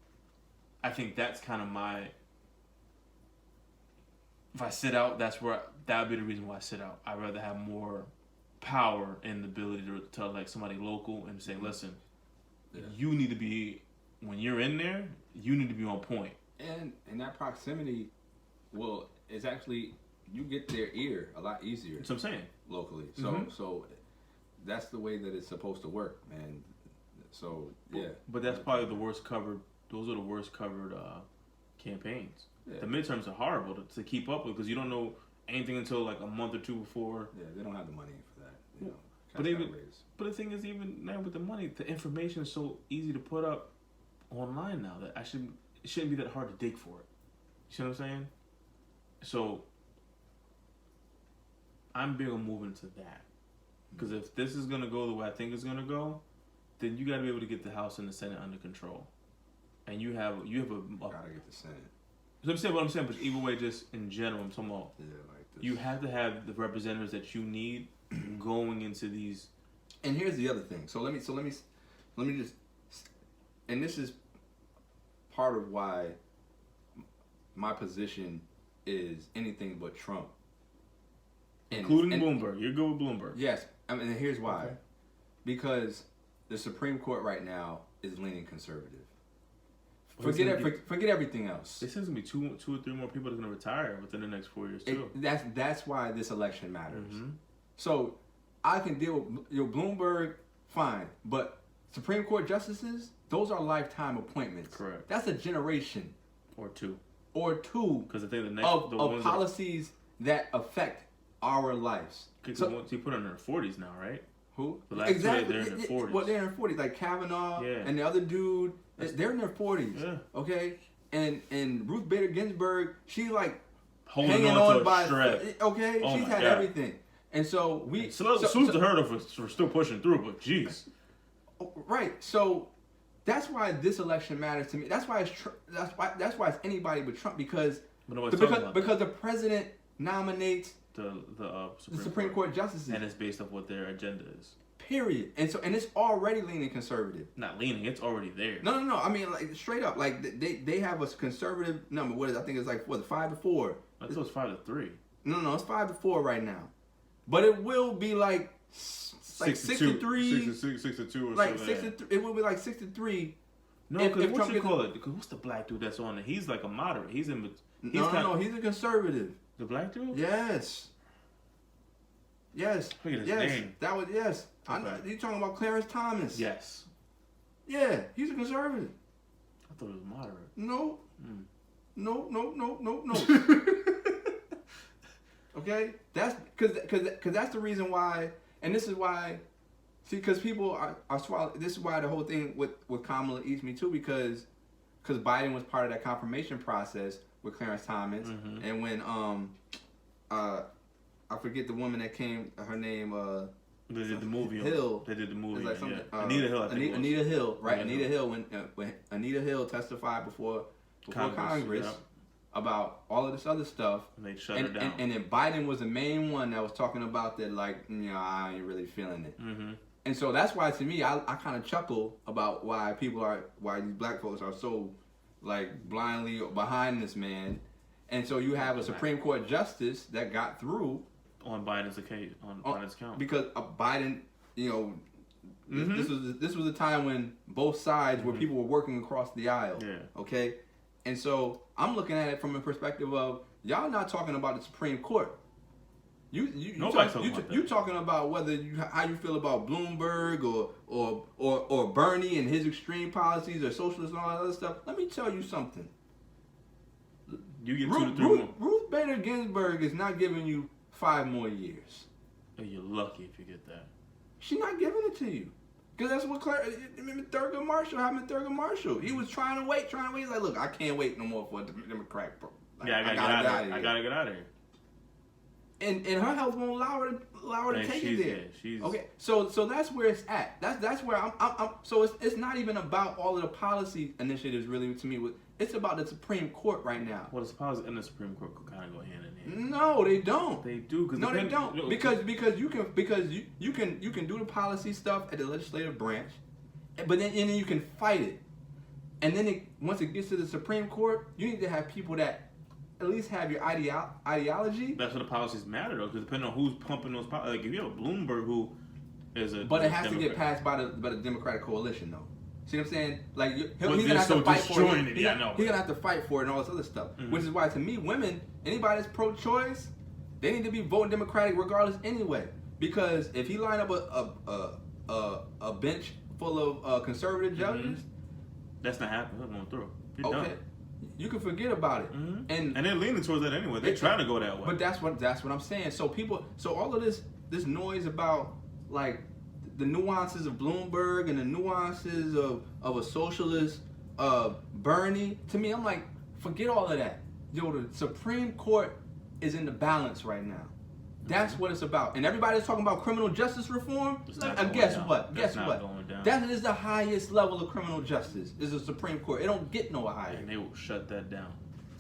I think that's kind of if I sit out, that would be the reason why I sit out. I'd rather have more power and the ability to elect somebody local and say, listen, you need to be, when you're in there, you need to be on point. And that proximity is actually, you get their ear a lot easier. That's what I'm saying. Locally. So that's the way that it's supposed to work, man. So, yeah. But that's probably those are the worst covered campaigns. Yeah. The midterms are horrible to keep up with, because you don't know anything until like a month or two before. Yeah, they don't have the money for that. You know, but the thing is, even now with the money, the information is so easy to put up online now that it shouldn't be that hard to dig for it. You see what I'm saying? So I'm big on moving to that, because if this is gonna go the way I think it's gonna go, then you got to be able to get the House and the Senate under control, and you have a gotta get the Senate. So what I'm saying, but either way, just in general, I'm talking about. Yeah, like this. You have to have the representatives that you need going into these. And here's the other thing. So let me just, and this is part of why my position is anything but Trump. Including Bloomberg. You're good with Bloomberg. Yes. I mean, here's why. Okay. Because the Supreme Court right now is leaning conservative. Well, Forget everything else. It seems to be two or three more people that are going to retire within the next 4 years too. That's why this election matters. Mm-hmm. So I can deal with your Bloomberg, fine, but Supreme Court justices, those are lifetime appointments. Correct. That's a generation Or two. Because I think the next of policies that affect our lives. So you put them in their 40s now, right? Who? The last Exactly. They're in their 40s. Well, they're in their 40s. Like Kavanaugh and the other dude, they're in their 40s. Yeah. Okay? And Ruth Bader Ginsburg, she's like holding hanging on to by a strap. Okay? Oh She's my had God. everything. And so we... Salute to her for still pushing through, but jeez. Right. So that's why this election matters to me. That's why that's why it's anybody but Trump because the president nominates the Supreme Court justices, and it's based off what their agenda is. Period. And it's already leaning conservative. Not leaning, it's already there. No. I mean, like straight up, like they have a conservative number. What is? I think it's like 5-4. I thought it was 5-3. No, it's 5-4 right now. But it will be like 6-3, 6-2 or like something. 6-3. It will be like 6-3. No, because what you call it? Because what's the black dude that's on it? He's like a moderate. He's in. No, he's a conservative. The black dude? Yes. Look at his name. That was yes. Okay. I know. You talking about Clarence Thomas? Yes. Yeah, he's a conservative. I thought it was moderate. No. No. Okay, that's because that's the reason why, and this is why. See, because people are swallowing. This is why the whole thing with Kamala eats me too, because Biden was part of that confirmation process with Clarence Thomas, and when I forget the woman that came, her name They did the movie. Hill. They did the movie. Like something, Anita Hill. I think Anita Hill, right? Anita Anita Hill. When Anita Hill testified before Congress about all of this other stuff, and they shut her down. And then Biden was the main one that was talking about that, like, I ain't really feeling it. And so that's why, to me, I kind of chuckle about why these black folks are so like blindly behind this man. And so you have a Supreme Court justice that got through on Biden's account, Biden's count, because Biden, this was a time when both sides where people were working across the aisle. Yeah. Okay. And so I'm looking at it from a perspective of y'all not talking about the Supreme Court. You talking about whether how you feel about Bloomberg or Bernie and his extreme policies or socialists and all that other stuff. Let me tell you something. You get 2 to 3 more. Ruth Bader Ginsburg is not giving you 5 more years. And you're lucky if you get that. She's not giving it to you. Because that's what Thurgood Marshall happened to Thurgood Marshall. He was trying to wait. He's like, look, I can't wait no more for a Democrat. Like, I gotta get out of here. And her health won't allow her to take it there. She's okay. So that's where it's at. That's where I'm. So it's not even about all of the policy initiatives really to me. It's about the Supreme Court right now. Well, the policy and the Supreme Court could kind of go hand in hand. No, they don't. They do. No, they don't. Because you can do the policy stuff at the legislative branch, but then you can fight it, and then once it gets to the Supreme Court, you need to have people that at least have your ideology. That's what the policies matter, though, because depending on who's pumping those policies. Like, if you have a Bloomberg who is a... But it has to get passed by the Democratic coalition, though. See what I'm saying? Like, he's going to have to fight for it. He's going to have to fight for it and all this other stuff. Which is why, to me, women, anybody that's pro-choice, they need to be voting Democratic regardless anyway. Because if he line up a bench full of conservative judges... That's not happening. That's going through. You're done. You can forget about it, and they're leaning towards that anyway. They're trying to go that way. But that's what I'm saying. So all of this noise about like the nuances of Bloomberg and the nuances of a socialist Bernie. To me, I'm like, forget all of that. The Supreme Court is in the balance right now. That's what it's about. And everybody's talking about criminal justice reform. Guess what? That is the highest level of criminal justice. Is the Supreme Court. It don't get no higher. And they will shut that down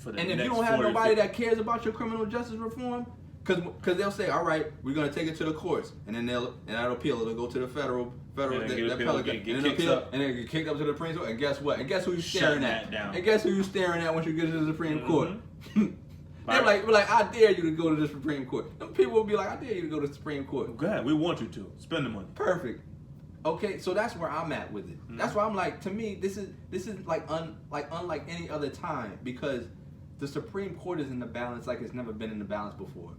for the And if next you don't have 40 nobody 50 that cares about your criminal justice reform, because they'll say, all right, we're gonna take it to the courts, and then that'll appeal. It'll go to the federal, and then get kicked up to the Supreme Court. And guess what? And guess who you staring at? And guess who you staring at once you get to the Supreme Court? They're like, I dare you to go to the Supreme Court. Them people will be like, I dare you to go to the Supreme Court. Go ahead, we want you to spend the money. Perfect. Okay, so that's where I'm at with it. That's why I'm like, to me, this is like unlike any other time, because the Supreme Court is in the balance like it's never been in the balance before.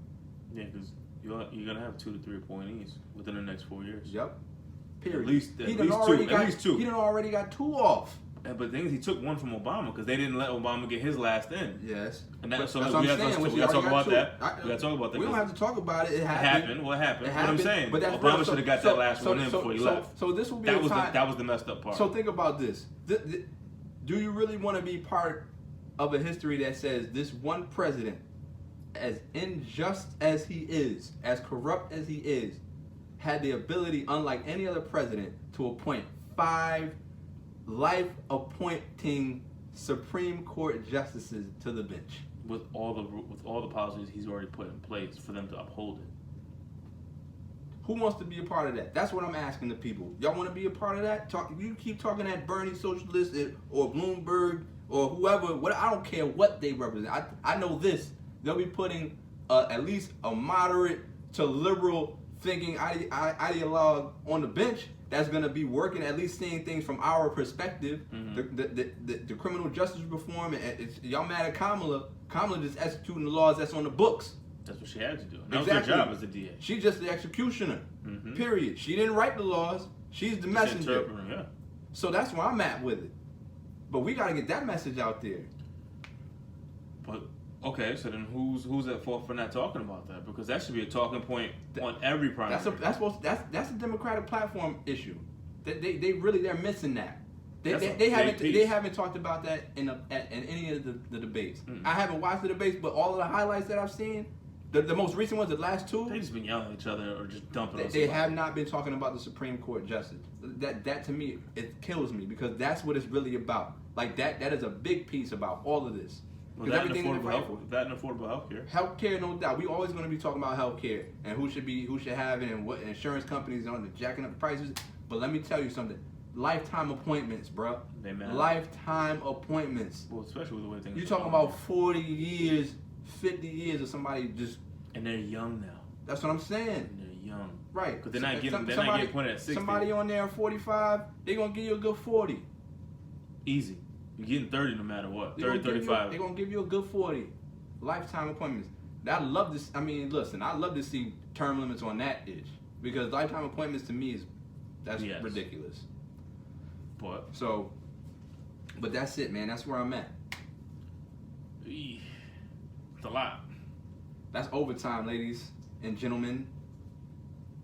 Yeah, because you're gonna have 2 to 3 appointees within the next 4 years. Yep. Period. At least two. He done already got 2 off. But the thing is, he took one from Obama because they didn't let Obama get his last in. Yes. And that's what we got to talk about that. We don't have to talk about it. It happened. What happened? It What I'm saying, but Obama should have got that last one in before he left. So this will be that was the messed up part. So think about this. Do you really want to be part of a history that says this one president, as unjust as he is, as corrupt as he is, had the ability, unlike any other president, to appoint 5 life-appointing Supreme Court justices to the bench with all the policies he's already put in place for them to uphold it? Who wants to be a part of that? That's what I'm asking the people. Y'all want to be a part of that? You keep talking that Bernie socialist or Bloomberg or whoever. I don't care what they represent. I know this. They'll be putting at least a moderate to liberal thinking ideologue on the bench that's going to be working, at least seeing things from our perspective. The criminal justice reform, and y'all mad at Kamala. Kamala just executing the laws that's on the books. That's what she had to do. That was her job as a DA. She's just the executioner. Period. She didn't write the laws. She's the messenger. Yeah. So that's where I'm at with it. But we got to get that message out there. But okay, so then who's at fault for not talking about that? Because that should be a talking point on every primary. That's a Democratic platform issue. They're missing that. They haven't talked about that in any of the debates. I haven't watched the debates, but all of the highlights that I've seen, the most recent ones, the last 2, they just been yelling at each other or just dumping. They have not been talking about the Supreme Court justice. That to me, it kills me, because that's what it's really about. Like that is a big piece about all of this. Well, that and affordable health care. Healthcare, no doubt. We always going to be talking about healthcare and who should have it and what insurance companies are jacking up prices. But let me tell you something. Lifetime appointments, bro. They matter. Lifetime appointments. Well, especially with the way things. You're talking about 40 years, 50 years of somebody just. And they're young now. That's what I'm saying. And they're young. Right. Because they're not getting appointed at 60. Somebody on there at 45, they're gonna give you a good 40. Easy. You're getting 30 no matter what. 30, 35. They're gonna give you a good 40. Lifetime appointments. I love this. I mean, listen, I love to see term limits on that itch, because lifetime appointments to me that's ridiculous. But that's it, man. That's where I'm at. It's a lot. That's overtime, ladies and gentlemen.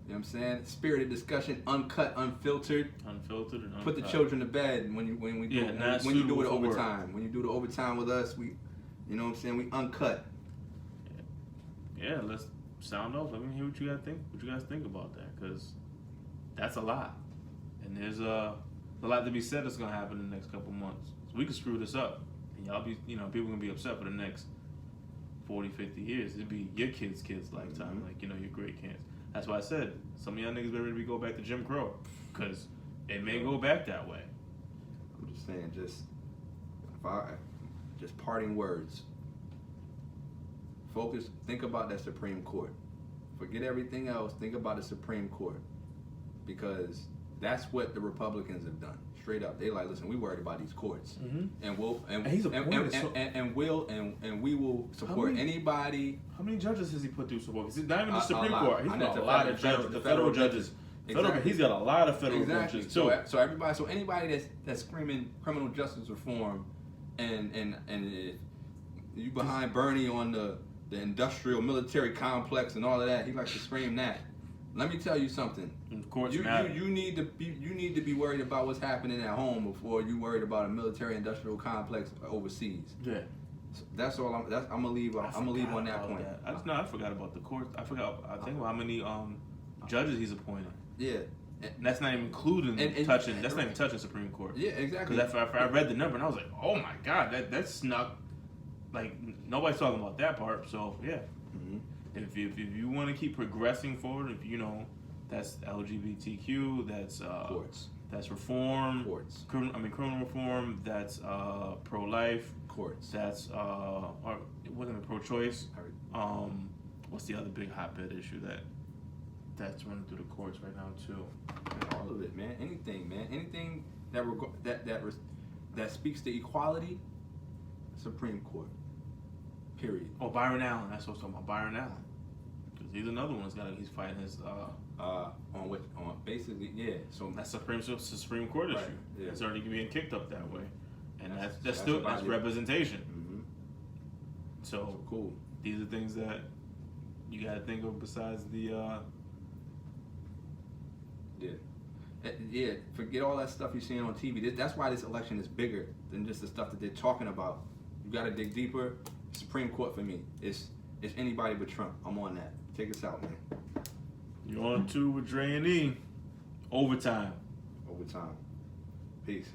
You know what I'm saying? Spirited discussion, uncut, unfiltered. Unfiltered and uncut. Put the children to bed when you do it overtime. When you do the overtime with us, you know what I'm saying? We uncut. Yeah, let's sound off. Let me hear what you guys think about that, because that's a lot. And there's a lot to be said that's gonna happen in the next couple months. So we could screw this up, and y'all be, people gonna be upset for the next 40, 50 years. It'd be your kids' lifetime, your great kids. That's why I said some of y'all niggas better go back to Jim Crow, because it may go back that way. I'm just saying, just parting words. Focus. Think about that Supreme Court. Forget everything else. Think about the Supreme Court, because that's what the Republicans have done. Straight up, they like, listen, we worried about these courts, and we will support anybody. How many judges has he put through support? Because not even the Supreme Court. He's got a lot of judges. The federal judges. Exactly. He's got a lot of federal judges too. So anybody that's screaming criminal justice reform, and you behind Bernie on the industrial military complex and all of that, he likes to scream that. Let me tell you something. Of course, you need to be worried about what's happening at home before you worried about a military industrial complex overseas. Yeah. So that's all. I'm gonna leave. I'm gonna leave on that point. I forgot about the court. I think about how many judges he's appointed. Yeah. And that's not even including touching. That's not even touching Supreme Court. Yeah, exactly. Because I read the number and I was like, oh my god, that snuck like nobody's talking about that part. So yeah, Mm-hmm. if you want to keep progressing forward, if you know that's LGBTQ, Courts. that's reform, Courts. criminal reform, that's pro-life, Courts. that's or it wasn't pro-choice. What's the other big hotbed issue that's running through the courts right now too? All of it, man. Anything, man. Anything that speaks to equality. Supreme Court. Period. Oh, Byron Allen. That's what I was talking about. Byron Allen. Because he's another one he's fighting his On basically, yeah. So that's Supreme Court issue. Right, yeah. It's already being kicked up that way, and that's about it. representation. Mm-hmm. So cool. These are things that you got to think of besides the. Yeah. Forget all that stuff you're seeing on TV. That's why this election is bigger than just the stuff that they're talking about. You got to dig deeper. Supreme Court for me. It's anybody but Trump. I'm on that. Take us out, man. You're on 2 with Dre and E. Overtime. Overtime. Peace.